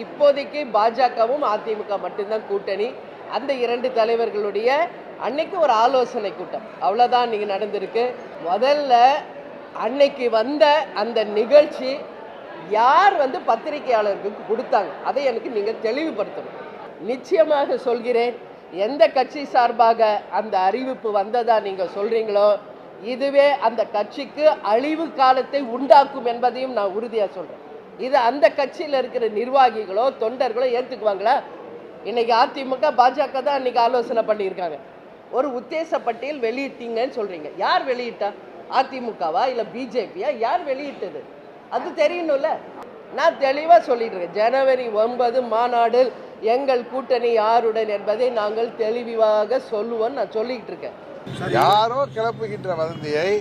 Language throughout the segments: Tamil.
இப்போதைக்கு பாஜகவும் அதிமுக மட்டும்தான் கூட்டணி. அந்த இரண்டு தலைவர்களுடைய அன்னைக்கு ஒரு ஆலோசனை கூட்டம் அவ்வளோதான் இன்னைக்கு நடந்திருக்கு. முதல்ல அன்னைக்கு வந்த அந்த நிகழ்ச்சி யார் பத்திரிகையாளர்களுக்கு கொடுத்தாங்க அதை எனக்கு நீங்கள் தெளிவுபடுத்தணும். நிச்சயமாக சொல்கிறேன், எந்த கட்சி சார்பாக அந்த அறிவிப்பு வந்ததா நீங்கள் சொல்கிறீங்களோ இதுவே அந்த கட்சிக்கு அழிவு காலத்தை உண்டாக்கும் என்பதையும் நான் உறுதியாக சொல்கிறேன். இது அந்த கட்சியில் இருக்கிற நிர்வாகிகளோ தொண்டர்களோ ஏற்றுக்குவாங்களா? இன்னைக்கு அதிமுக பாஜக தான் இன்னைக்கு ஆலோசனை பண்ணியிருக்காங்க. ஒரு உத்தேச பட்டியல் வெளியிட்டீங்கன்னு சொல்றீங்க. யார் வெளியிட்டா? அதிமுகவா இல்லை பிஜேபியா? யார் வெளியிட்டது அது தெரியணும்ல. நான் தெளிவாக சொல்லிட்டு இருக்கேன், ஜனவரி 9 மாநாடு எங்கள் கூட்டணி யாருடன் என்பதை நாங்கள் தெளிவாக சொல்லுவோம். நான் சொல்லிக்கிட்டு இருக்கேன். யாரோ கிளப்புகின்ற வதந்தியை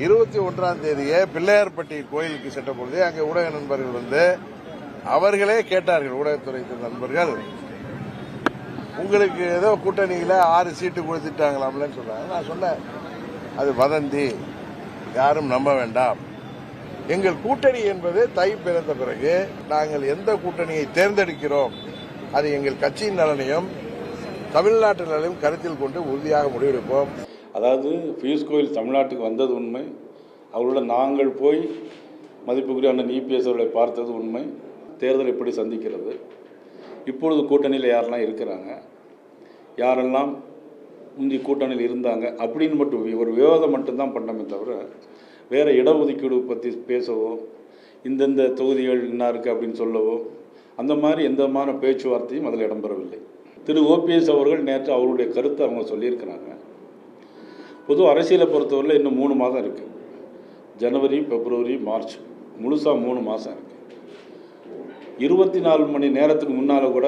21ஆம் தேதியே பிள்ளையார்பட்டி கோயிலுக்கு சென்ற பொழுது அங்கே ஊடக நண்பர்கள் அவர்களே கேட்டார்கள், ஊடகத்துறை நண்பர்கள், உங்களுக்கு ஏதோ கூட்டணியில 6 சீட்டு கொடுத்துட்டாங்களாம்லன்னு சொன்னாங்க. நான் சொன்னேன், அது வதந்தி, யாரும் நம்ப வேண்டாம். எங்கள் கூட்டணி என்பது தை பிறந்த பிறகு நாங்கள் எந்த கூட்டணியை தேர்ந்தெடுக்கிறோம் அது எங்கள் கட்சியின் நலனையும் தமிழ்நாட்டு நலனையும் கருத்தில் கொண்டு உறுதியாக முடிவெடுப்போம். அதாவது பியூஷ் கோயல் தமிழ்நாட்டுக்கு வந்தது உண்மை, அவர்களோட நாங்கள் போய் மதிப்புக்குரிய அண்ணன் இபிஎஸ் அவர்களை பார்த்தது உண்மை. தேர்தல் எப்படி சந்திக்கிறது, இப்பொழுது கூட்டணியில் யாரெல்லாம் இருக்கிறாங்க, யாரெல்லாம் முந்தி கூட்டணியில் இருந்தாங்க அப்படின்னு மட்டும் ஒரு விவாதம் மட்டும்தான் பண்ணமே தவிர வேறு இடஒதுக்கீடு பற்றி பேசவோ இந்தந்த தொகுதிகள் என்ன இருக்குது அப்படின்னு சொல்லவோ அந்த மாதிரி எந்த மாதிரி பேச்சுவார்த்தையும் அதில் இடம்பெறவில்லை. திரு ஓபிஎஸ் அவர்கள் நேற்று அவருடைய கருத்தை அவங்க சொல்லியிருக்கிறாங்க. பொது அரசியலை பொறுத்தவரையில் இன்னும் 3 மாதம் இருக்குது. ஜனவரி, பிப்ரவரி, மார்ச், முழுசாக 3 மாதம் இருக்குது. 24 மணி நேரத்துக்கு முன்னால் கூட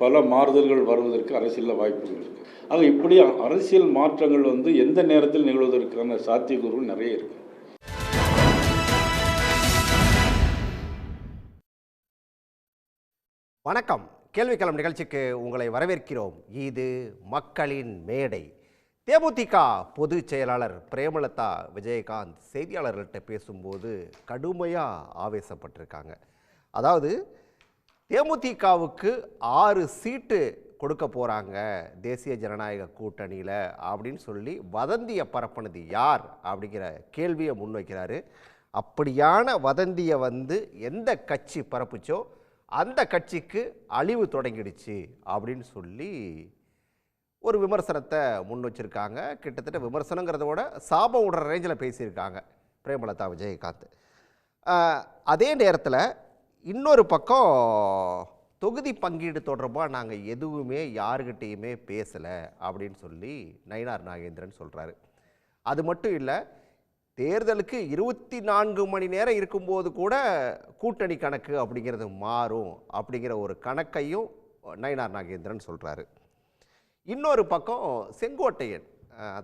பல மாறுதல்கள் வருவதற்கு அரசியலில் வாய்ப்புகள் இருக்குது. ஆக இப்படி அரசியல் மாற்றங்கள் எந்த நேரத்தில் நிகழ்வதற்கான சாத்தியக்கூறுகள் நிறைய இருக்குது. வணக்கம். கேள்விக்களம் நிகழ்ச்சிக்கு உங்களை வரவேற்கிறோம். இது மக்களின் மேடை. தேமுதிக பொதுச் செயலாளர் பிரேமலதா விஜயகாந்த் செய்தியாளர்கள்ட்ட பேசும்போது கடுமையாக ஆவேசப்பட்டிருக்காங்க. அதாவது தேமுதிகவுக்கு 6 சீட்டு கொடுக்க போகிறாங்க தேசிய ஜனநாயக கூட்டணியில் அப்படின்னு சொல்லி வதந்தியை பரப்புனது யார் அப்படிங்கிற கேள்வியை முன்வைக்கிறாரு. அப்படியான வதந்தியை எந்த கட்சி பரப்புச்சோ அந்த கட்சிக்கு அழிவு தொடங்கிடுச்சு அப்படின்னு சொல்லி ஒரு விமர்சனத்தை முன் வச்சுருக்காங்க. கிட்டத்தட்ட விமர்சனங்கிறத விட சாபம் விடுற ரேஞ்சில் பேசியிருக்காங்க பிரேமலதா விஜயகாந்த். அதே நேரத்தில் இன்னொரு பக்கம் தொகுதி பங்கீடு தொடர்பாக நாங்கள் எதுவுமே யாருக்கிட்டேயுமே பேசலை அப்படின்னு சொல்லி நயினார் நாகேந்திரன் சொல்கிறாரு. அது மட்டும் இல்லை, தேர்தலுக்கு 24 மணி நேரம் இருக்கும்போது கூட கூட்டணி கணக்கு அப்படிங்கிறது மாறும் அப்படிங்கிற ஒரு கணக்கையும் நயினார் நாகேந்திரன் சொல்கிறாரு. இன்னொரு பக்கம் செங்கோட்டையன்,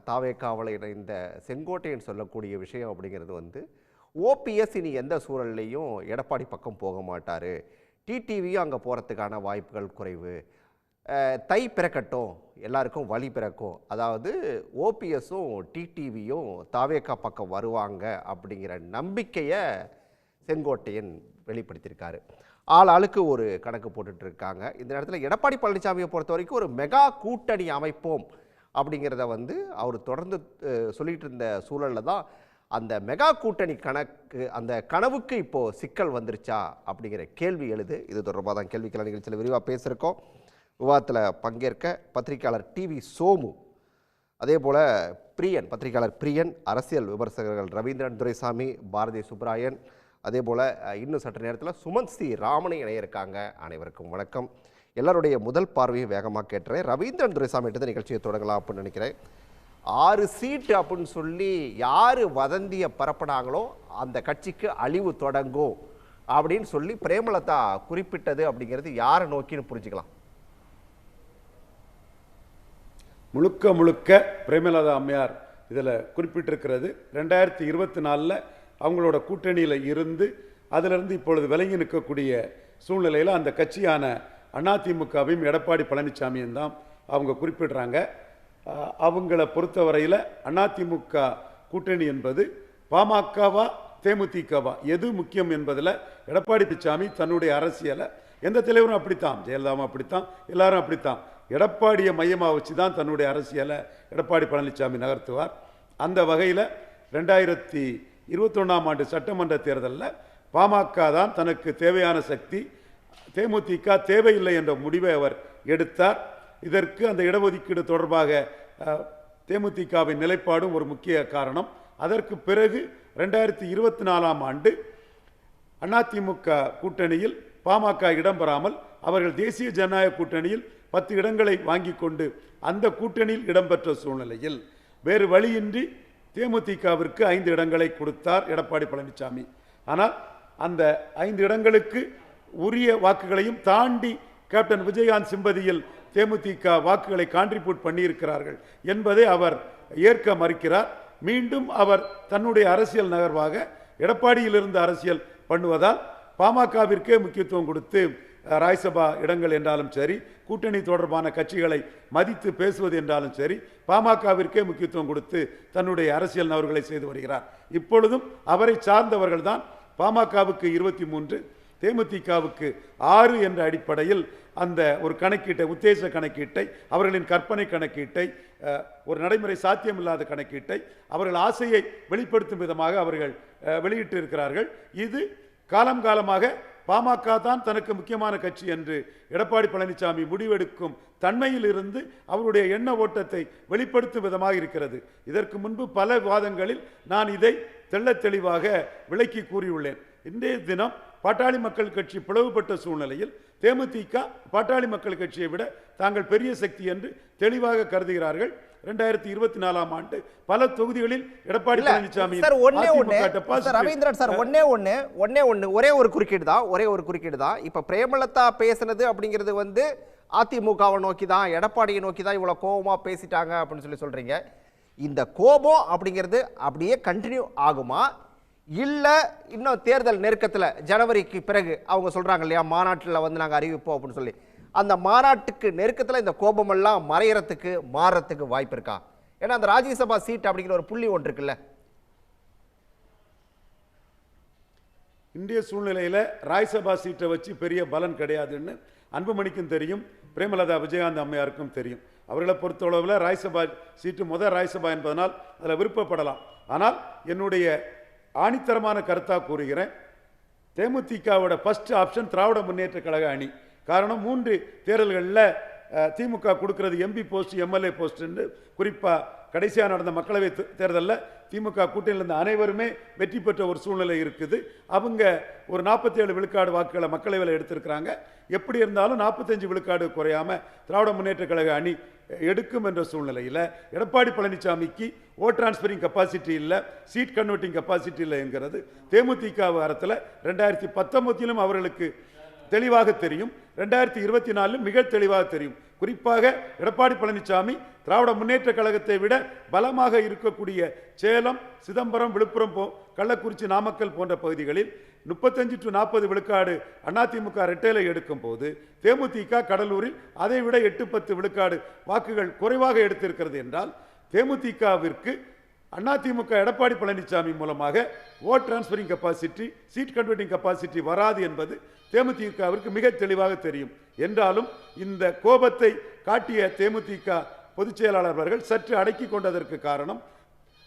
தாவேக்காவலை இணைந்த செங்கோட்டையன் சொல்லக்கூடிய விஷயம் அப்படிங்கிறது ஓபிஎஸ் இனி எந்த சூழல்லையும் எடப்பாடி பக்கம் போக மாட்டார், டிடிவியும் அங்கே போகிறதுக்கான வாய்ப்புகள் குறைவு, தை பிறக்கட்டும் எல்லாருக்கும் வழி பிறக்கும், அதாவது ஓபிஎஸும் டிடிவியும் தாவேக்கா பக்கம் வருவாங்க அப்படிங்கிற நம்பிக்கையை செங்கோட்டையன் வெளிப்படுத்தியிருக்காரு. ஆளுக்கு ஒரு கணக்கு போட்டுட்டு இருக்காங்க. இந்த நேரத்தில் எடப்பாடி பழனிசாமியை பொறுத்த வரைக்கும் ஒரு மெகா கூட்டணி அமைப்போம் அப்படிங்கிறத அவர் தொடர்ந்து சொல்லிட்டு இருந்த சூழலில் தான் அந்த மெகா கூட்டணி அந்த கனவுக்கு இப்போது சிக்கல் வந்துருச்சா அப்படிங்கிற கேள்வி எழுது. இது தொடர்பாக தான் கேள்விக்களம் நிகழ்ச்சியில் விரிவாக பேசியிருக்கோம். விவாதத்தில் பங்கேற்க பத்திரிகையாளர் டிவி சோமு, அதே போல் பிரியன், பத்திரிகையாளர் பிரியன், அரசியல் விமர்சகர்கள் ரவீந்திரன் துரைசாமி, பாரதி சுப்ராயன், அதே போல் இன்னும் சற்று நேரத்தில் சுமந்த் சி ராமனை இணைய இருக்காங்க. அனைவருக்கும் வணக்கம். எல்லாருடைய முதல் பார்வையை வேகமாக கேட்டுறேன். ரவீந்திரன் துரைசாமிகிட்ட நிகழ்ச்சியை தொடங்கலாம் அப்படின்னு நினைக்கிறேன். 6 சீட்டு அப்படின்னு சொல்லி யார் வதந்தியை பரப்பினாங்களோ அந்த கட்சிக்கு அழிவு தொடங்கும் அப்படின்னு சொல்லி பிரேமலதா குறிப்பிட்டது அப்படிங்கிறது யாரை நோக்கின்னு புரிஞ்சுக்கலாம்? முழுக்க பிரேமலதா அம்மையார் இதில் குறிப்பிட்டிருக்கிறது. 2024 அவங்களோட கூட்டணியில் இருந்து அதிலிருந்து இப்பொழுது விலகி நிற்கக்கூடிய சூழ்நிலையில் அந்த கட்சியான அதிமுகவையும் எடப்பாடி பழனிசாமியும் தான் அவங்க குறிப்பிடுறாங்க. அவங்கள பொறுத்தவரையில் அதிமுக கூட்டணி என்பது பாமகவா தேமுதிகவா எது முக்கியம் என்பதில் எடப்பாடி பழனிசாமி தன்னுடைய அரசியலை எந்த தலைவரும் அப்படித்தான், ஜெயலலிதாவும் அப்படித்தான், எல்லாரும் அப்படித்தான், எடப்பாடியை மையமாக வச்சு தான் தன்னுடைய அரசியலை எடப்பாடி பழனிசாமி நகர்த்துவார். அந்த வகையில் 2021ஆம் ஆண்டு சட்டமன்ற தேர்தலில் பாமக தான் தனக்கு தேவையான சக்தி, தேமுதிக தேவையில்லை என்ற முடிவை அவர் எடுத்தார். இதற்கு அந்த இடஒதுக்கீடு தொடர்பாக தேமுதிகவின் நிலைப்பாடும் ஒரு முக்கிய காரணம். அதற்கு பிறகு 2024ஆம் ஆண்டு அதிமுக கூட்டணியில் பாமக இடம்பெறாமல் அவர்கள் தேசிய ஜனநாயக கூட்டணியில் 10 இடங்களை வாங்கி கொண்டு அந்த கூட்டணியில் இடம்பெற்ற சூழ்நிலையில் வேறு வழியின்றி தேமுதிகவிற்கு 5 இடங்களை கொடுத்தார் எடப்பாடி பழனிசாமி. ஆனால் அந்த 5 இடங்களுக்கு உரிய வாக்குகளையும் தாண்டி கேப்டன் விஜயகாந்த் சிம்பதியில் தேமுதிக வாக்குகளை கான்ட்ரிபியூட் பண்ணியிருக்கிறார்கள் என்பதை அவர் ஏற்க மறுக்கிறார். மீண்டும் அவர் தன்னுடைய அரசியல் நகர்வாக எடப்பாடியிலிருந்து அரசியல் பண்ணுவதால் பாமகவிற்கே முக்கியத்துவம் கொடுத்து ராஜ்யசபா இடங்கள் என்றாலும் சரி, கூட்டணி தொடர்பான கட்சிகளை மதித்து பேசுவது என்றாலும் சரி, பாமகவிற்கே முக்கியத்துவம் கொடுத்து தன்னுடைய அரசியல் நகர்வுகளை செய்து வருகிறார். இப்பொழுதும் அவரை சார்ந்தவர்கள் தான் பாமகவுக்கு 23, தேமுதிகவுக்கு 6 என்ற அடிப்படையில் அந்த ஒரு கணக்கீட்டை, உத்தேச கணக்கீட்டை, அவர்களின் கற்பனை கணக்கீட்டை, ஒரு நடைமுறை சாத்தியமில்லாத கணக்கீட்டை, அவர்கள் ஆசையை வெளிப்படுத்தும் விதமாக அவர்கள் வெளியிட்டு இருக்கிறார்கள். இது காலம் காலமாக பாமக தான் தனக்கு முக்கியமான கட்சி என்று எடப்பாடி பழனிசாமி முடிவெடுக்கும் தன்மையில் இருந்து அவருடைய எண்ண ஓட்டத்தை வெளிப்படுத்தும் விதமாக இருக்கிறது. இதற்கு முன்பு பல விவாதங்களில் நான் இதை தெள்ளத் தெளிவாக விளக்கி கூறியுள்ளேன். இன்றைய தினம் பாட்டாளி மக்கள் கட்சி பிளவுபட்ட சூழ்நிலையில் தேமுதிக பாட்டாளி மக்கள் கட்சியை விட தாங்கள் பெரிய சக்தி என்று தெளிவாக கருதுகிறார்கள். 2024ஆம் ஆண்டு பல தொகுதிகளில் எடப்பாடி பழனிசாமி ரவீந்திரன் சார் ஒரே ஒரு குறுக்கீடு தான். இப்ப பிரேமலதா பேசினது அப்படிங்கிறது வந்து அதிமுகவை நோக்கி தான், எடப்பாடியை நோக்கி தான் இவ்வளவு கோபமா பேசிட்டாங்க அப்படின்னு சொல்றீங்க. இந்த கோபம் அப்படிங்கிறது அப்படியே கண்டினியூ ஆகுமா, இல்ல இன்னும் தேர்தல் நெருக்கத்தில் ஜனவரிக்கு பிறகு அவங்க சொல்றாங்க இல்லையா, மாநாட்டில் வந்து நாங்கள் அறிவிப்போம் அப்படின்னு சொல்லி, அந்த மாநாட்டுக்கு நெருக்கத்தில் இந்த கோபமெல்லாம் மறையறதுக்கு மாறத்துக்கு வாய்ப்பு இருக்கா? ஏன்னா அந்த ராஜ்யசபா சீட் அப்படிங்கிற ஒரு புள்ளி ஒன்று இருக்குல்ல. இந்திய சூழ்நிலையில் ராஜ்யசபா சீட்டை வச்சு பெரிய பலன் கிடையாதுன்னு அன்புமணிக்கும் தெரியும், பிரேமலதா விஜயகாந்த் அம்மையாருக்கும் தெரியும். அவர்களை பொறுத்தளவில் ராஜ்யசபா சீட்டு முதல் ராஜ்யசபா என்பதனால் அதில் விருப்பப்படலாம். ஆனால் என்னுடைய ஆணித்தரமான கருத்தாக கூறுகிறேன், தேமுதிகவோட ஃபர்ஸ்ட் ஆப்ஷன் திராவிட முன்னேற்ற கழக அணி. காரணம், 3 தேர்தல்களில் திமுக கொடுக்கிறது எம்பி போஸ்ட், எம்எல்ஏ போஸ்ட். குறிப்பாக கடைசியாக நடந்த மக்களவை தேர்தலில் திமுக கூட்டணியில் இருந்த அனைவருமே வெற்றி பெற்ற ஒரு சூழ்நிலை இருக்குது. அவங்க ஒரு 47 விழுக்காடு வாக்குகளை மக்களவையில் எடுத்திருக்கிறாங்க. எப்படி இருந்தாலும் 45 விழுக்காடு குறையாம திராவிட முன்னேற்ற கழக அணி எடுக்கும் என்ற சூழ்நிலையில் எடப்பாடி பழனிசாமிக்கு ஓட் டிரான்ஸ்பரிங் கெப்பாசிட்டி இல்லை, சீட் கன்வெர்ட்டிங் கெப்பாசிட்டி இல்லை என்கிறது தேமுதிக வாரத்தில் 2019 அவர்களுக்கு தெளிவாக தெரியும், 2024 மிக தெளிவாக தெரியும். குறிப்பாக எடப்பாடி பழனிசாமி திராவிட முன்னேற்ற கழகத்தை விட பலமாக இருக்கக்கூடிய சேலம், சிதம்பரம், விழுப்புரம், கள்ளக்குறிச்சி, நாமக்கல் போன்ற பகுதிகளில் 35 to 40 விழுக்காடு அதிமுக இரட்டைலை எடுக்கும் போது தேமுதிக கடலூரில் அதை விட 8-10 விழுக்காடு வாக்குகள் குறைவாக எடுத்திருக்கிறது என்றால் தேமுதிகவிற்கு அதிமுக எடப்பாடி பழனிசாமி மூலமாக vote transferring capacity, seat converting capacity வராது என்பது தேமுதிகவிற்கு மிக தெளிவாக தெரியும். என்றாலும் இந்த கோபத்தை காட்டிய தேமுதிக பொதுச் செயலாளர் அவர்கள் சற்று அடக்கி கொண்டதற்கு காரணம்,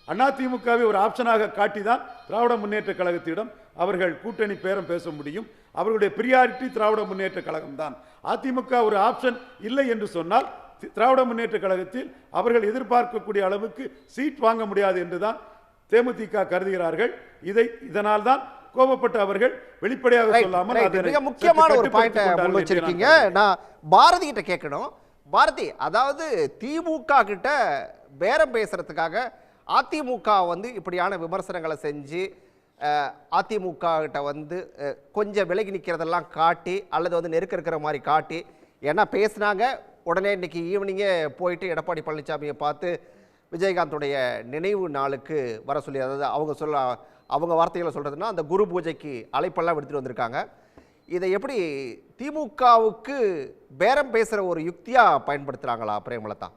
அதிமுகவை ஒரு ஆப்ஷனாக காட்டிதான் திராவிட முன்னேற்ற கழகத்திடம் அவர்கள் கூட்டணி பேரம் பேச முடியும். அவர்களுடைய பிரியாரிட்டி திராவிட முன்னேற்ற கழகம் தான். அதிமுக ஒரு ஆப்ஷன் இல்லை என்று சொன்னால் திராவிட முன்னேற்ற கழகத்தில் அவர்கள் எதிர்பார்க்கக்கூடிய அளவுக்கு சீட் வாங்க முடியாது என்றுதான் தேமுதிக கருதுகிறார்கள். இதனால் தான் கோபப்பட்ட அவர்கள் வெளிப்படையாக சொல்லாமல் மிக முக்கியமான ஒரு பாயிண்ட் முன் வச்சிருக்கீங்க. நான் பாரதி கிட்ட கேட்கணும். பாரதி, அதாவது திமுக கிட்ட பேரம் பேசுறதுக்காக அதிமுக வந்து இப்படியான விமர்சனங்களை செஞ்சு அதிமுக கிட்ட வந்து கொஞ்சம் விலகி நிற்கிறதெல்லாம் காட்டி அல்லது வந்து நெருக்க இருக்கிற மாதிரி காட்டி, ஏன்னா பேசினாங்க உடனே இன்னைக்கு ஈவினிங்கே போயிட்டு எடப்பாடி பழனிசாமியை பார்த்து விஜயகாந்துடைய நினைவு நாளுக்கு வர சொல்லி, அதாவது அவங்க வார்த்தைகளை சொல்கிறதுனா அந்த குரு பூஜைக்கு அழைப்பெல்லாம் எடுத்துகிட்டு வந்திருக்காங்க. இதை எப்படி திமுகவுக்கு பேரம் பேசுகிற ஒரு யுக்தியாக பயன்படுத்துகிறாங்களா பிரேமலதா?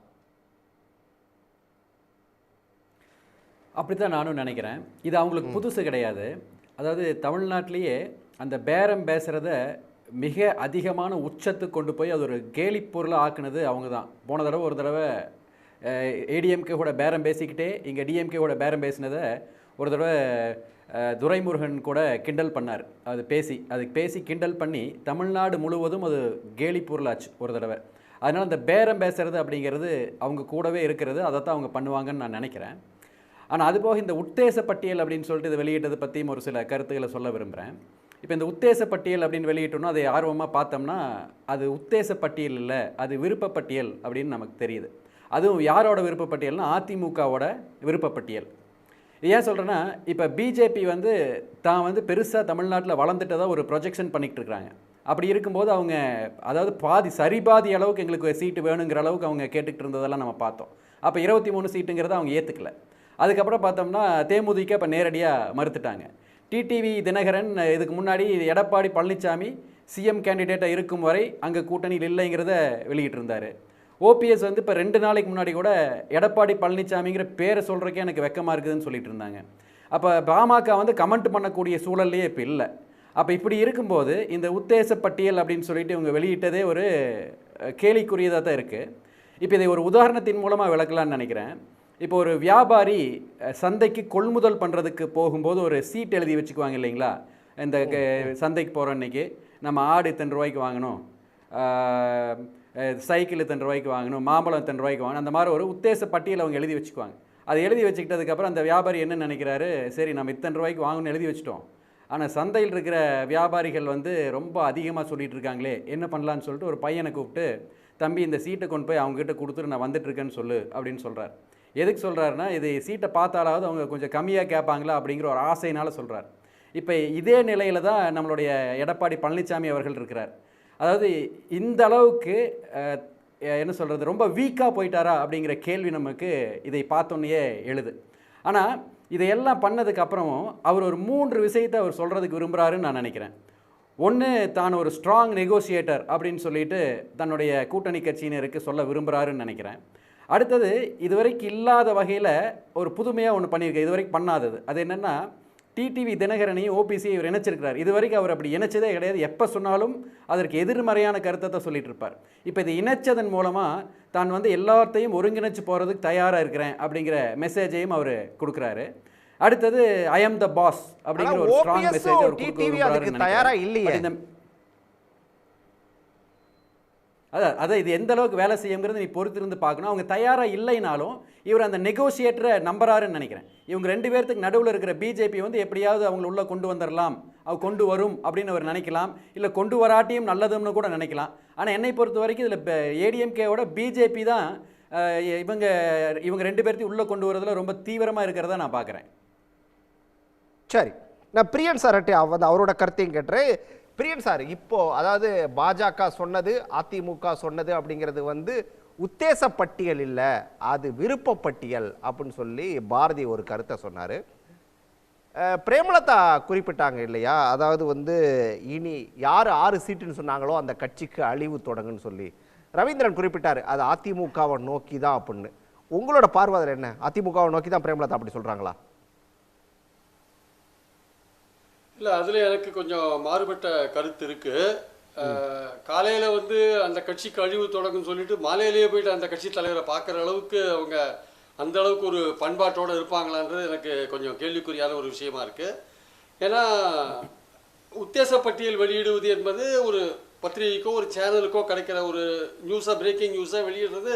அப்படித்தான் நானும் நினைக்கிறேன். இது அவங்களுக்கு புதுசு கிடையாது. அதாவது தமிழ்நாட்டிலேயே அந்த பேரம் பேசுகிறத மிக அதிகமான உச்சத்துக்கு கொண்டு போய் அது ஒரு கேலி பொருளாக ஆக்குனது அவங்க தான். போன தடவை ஒரு தடவை ஏடிஎம்கே கூட பேரம் பேசிக்கிட்டே இங்கே டிஎம்கே கூட பேரம் பேசினதை ஒரு தடவை துரைமுருகன் கூட கிண்டல் பண்ணார். அதுக்கு பேசி கிண்டல் பண்ணி தமிழ்நாடு முழுவதும் அது கேலி பொருளாச்சு ஒரு தடவை. அதனால் அந்த பேரம் பேசுகிறது அப்படிங்கிறது அவங்க கூடவே இருக்கிறது, அதை தான் அவங்க பண்ணுவாங்கன்னு நான் நினைக்கிறேன். ஆனால் அதுபோக இந்த உத்தேச பட்டியல் அப்படின்னு சொல்லிட்டு இதை வெளியிட்டதை பற்றியும் ஒரு சில கருத்துக்களை சொல்ல விரும்புகிறேன். இப்போ இந்த உத்தேச பட்டியல் அப்படின்னு வெளியிட்டோம்னா அதை ஆர்வமாக பார்த்தோம்னா அது உத்தேச பட்டியல் இல்லை, அது விருப்பப்பட்டியல் அப்படின்னு நமக்கு தெரியுது. அதுவும் யாரோட விருப்பப்பட்டியல்னா அதிமுகவோட விருப்பப்பட்டியல். ஏன் சொல்கிறேன்னா, இப்போ பிஜேபி தான் பெருசாக தமிழ்நாட்டில் வளர்ந்துட்டதாக ஒரு ப்ரொஜெக்ஷன் பண்ணிகிட்டு இருக்கிறாங்க. அப்படி இருக்கும்போது அவங்க அதாவது சரிபாதி அளவுக்கு எங்களுக்கு சீட்டு வேணுங்கிற அளவுக்கு அவங்க கேட்டுக்கிட்டு இருந்ததெல்லாம் நம்ம பார்த்தோம். அப்போ 23 சீட்டுங்கிறத அவங்க ஏற்றுக்கல. அதுக்கப்புறம் பார்த்தோம்னா தேமுதிக இப்போ நேரடியாக மறுத்துட்டாங்க. டிடிவி தினகரன் இதுக்கு முன்னாடி எடப்பாடி பழனிசாமி சிஎம் கேண்டிடேட்டாக இருக்கும் வரை அங்கே கூட்டணியில் இல்லைங்கிறத வெளியிட்டிருந்தார். ஓபிஎஸ் இப்போ 2 நாளைக்கு முன்னாடி கூட எடப்பாடி பழனிசாமிங்கிற பேரை சொல்கிறக்கே எனக்கு வெக்கமாக இருக்குதுன்னு சொல்லிட்டு இருந்தாங்க. அப்போ பாமக கமெண்ட் பண்ணக்கூடிய சூழல்லையே இப்போ இல்லை. அப்போ இப்படி இருக்கும்போது இந்த உத்தேச பட்டியல் அப்படின்னு சொல்லிட்டு இவங்க வெளியிட்டதே ஒரு கேலிக்குரியதாக தான் இருக்குது. இப்போ இதை ஒரு உதாரணத்தின் மூலமாக விளக்கலான்னு நினைக்கிறேன். இப்போ ஒரு வியாபாரி சந்தைக்கு கொள்முதல் பண்ணுறதுக்கு போகும்போது ஒரு சீட் எழுதி வச்சுக்குவாங்க இல்லைங்களா? இந்த சந்தைக்கு போகிற அன்றைக்கி நம்ம ஆடு இத்தனை ரூபாய்க்கு வாங்கணும், சைக்கிள் இத்தனை ரூபாய்க்கு வாங்கணும், மாம்பழம் இத்தனை ரூபாய்க்கு வாங்கணும், அந்த மாதிரி ஒரு உத்தேச பட்டியல் அவங்க எழுதி வச்சுக்குவாங்க. அது எழுதி வச்சுக்கிட்டதுக்கப்புறம் அந்த வியாபாரி என்ன நினைக்கிறாரு, சரி நம்ம இத்தனை ரூபாய்க்கு வாங்கணும்னு எழுதி வச்சிட்டோம், ஆனால் சந்தையில் இருக்கிற வியாபாரிகள் ரொம்ப அதிகமாக சொல்லிகிட்டு இருக்காங்களே, என்ன பண்ணலான்னு சொல்லிட்டு ஒரு பையனை கூப்பிட்டு, தம்பி இந்த சீட்டை கொண்டு போய் அவங்ககிட்ட கொடுத்துட்டு நான் வந்துட்டுருக்கேன்னு சொல்லு அப்படின்னு சொல்கிறார். எதுக்கு சொல்கிறாருன்னா, இது சீட்டை பார்த்தாலாவது அவங்க கொஞ்சம் கம்மியாக கேட்பாங்களா அப்படிங்கிற ஒரு ஆசையினால் சொல்கிறார். இப்போ இதே நிலையில் தான் நம்மளுடைய எடப்பாடி பழனிசாமி அவர்கள் இருக்கிறார். அதாவது இந்த அளவுக்கு என்ன சொல்கிறது, ரொம்ப வீக்காக போயிட்டாரா அப்படிங்கிற கேள்வி நமக்கு இதை பார்த்தோன்னே எழுது. ஆனால் இதையெல்லாம் பண்ணதுக்கப்புறமும் அவர் ஒரு 3 விஷயத்தை அவர் சொல்கிறதுக்கு விரும்புகிறாருன்னு நான் நினைக்கிறேன். ஒன்று, தான் ஒரு ஸ்ட்ராங் நெகோசியேட்டர் அப்படின்னு சொல்லிட்டு தன்னுடைய கூட்டணி கட்சியினருக்கு சொல்ல விரும்புகிறாருன்னு நினைக்கிறேன். அடுத்தது, இதுவரைக்கும் இல்லாத வகையில் ஒரு புதுமையாக ஒன்று பண்ணியிருக்காரு, இதுவரைக்கும் பண்ணாதது. அது என்னென்னா, டிடிவி தினகரனையும் ஓபிசியை இவர் இணைச்சிருக்கிறார். இதுவரைக்கும் அவர் அப்படி இணைச்சதே கிடையாது. எப்போ சொன்னாலும் அதற்கு எதிர்மறையான கருத்தை சொல்லிட்டு இருப்பார். இப்போ இதை இணைச்சதன் மூலமாக தான் எல்லாத்தையும் ஒருங்கிணைச்சு போகிறதுக்கு தயாராக இருக்கிறேன் அப்படிங்கிற மெசேஜையும் அவர் கொடுக்குறாரு. அடுத்தது, ஐ எம் த பாஸ் அப்படிங்கிற ஒரு ஸ்ட்ராங் மெசேஜ் அவர் கொடுக்குறாரு. தயாராக இல்லையே. அதான் இது எந்த அளவுக்கு வேலை செய்யுங்கிறது நீ பொறுத்திருந்து பார்க்கணும். அவங்க தயாராக இல்லைனாலும் இவர் அந்த நெகோசியேட்டரை நம்புறாருன்னு நினைக்கிறேன். இவங்க 2 பேர்த்துக்கு நடுவில் இருக்கிற பிஜேபி எப்படியாவது அவங்களை உள்ளே கொண்டு வந்துடலாம், கொண்டு வரும் அப்படின்னு அவர் நினைக்கலாம், இல்லை கொண்டு வராட்டியும் நல்லதுன்னு கூட நினைக்கலாம். ஆனால் என்னை பொறுத்த வரைக்கும் இதில் ஏடிஎம்கேவோட பிஜேபி தான் இவங்க 2 பேர்த்தையும் உள்ளே கொண்டு வரதில் ரொம்ப தீவிரமாக இருக்கிறதா நான் பார்க்குறேன். சரி, நான் பிரியன் சார்ட்டே அவரோட கருத்தையும் கேட்டுறேன். பிரியன் சார், இப்போ அதாவது பாஜக சொன்னது, அதிமுக சொன்னது அப்படிங்கிறது உத்தேச பட்டியல் இல்லை, அது விருப்ப பட்டியல் அப்படின்னு சொல்லி பாரதி ஒரு கருத்தை சொன்னார். பிரேமலதா குறிப்பிட்டாங்க இல்லையா, அதாவது இனி யார் 6 சீட்டுன்னு சொன்னாங்களோ அந்த கட்சிக்கு அழிவு தொடங்குன்னு சொல்லி ரவீந்திரன் குறிப்பிட்டார். அது அதிமுகவை நோக்கி தான் அப்படின்னு. உங்களோட பார்வை அதில் என்ன? அதிமுகவை நோக்கி தான் பிரேமலதா அப்படி சொல்கிறாங்களா? இல்லை, அதில் எனக்கு கொஞ்சம் மாறுபட்ட கருத்து இருக்குது. காலையில் அந்த கட்சிக்கு அழிவு தொடங்குன்னு சொல்லிட்டு மாலையிலேயே போயிட்டு அந்த கட்சி தலைவரை பார்க்குற அளவுக்கு அவங்க அந்த அளவுக்கு ஒரு பண்பாட்டோடு இருப்பாங்களான்றது எனக்கு கொஞ்சம் கேள்விக்குறியான ஒரு விஷயமா இருக்குது. ஏன்னா உத்தேச பட்டியல் வெளியிடுவது என்பது ஒரு பத்திரிகைக்கோ ஒரு சேனலுக்கோ கிடைக்கிற ஒரு நியூஸாக, பிரேக்கிங் நியூஸாக வெளியிடுறது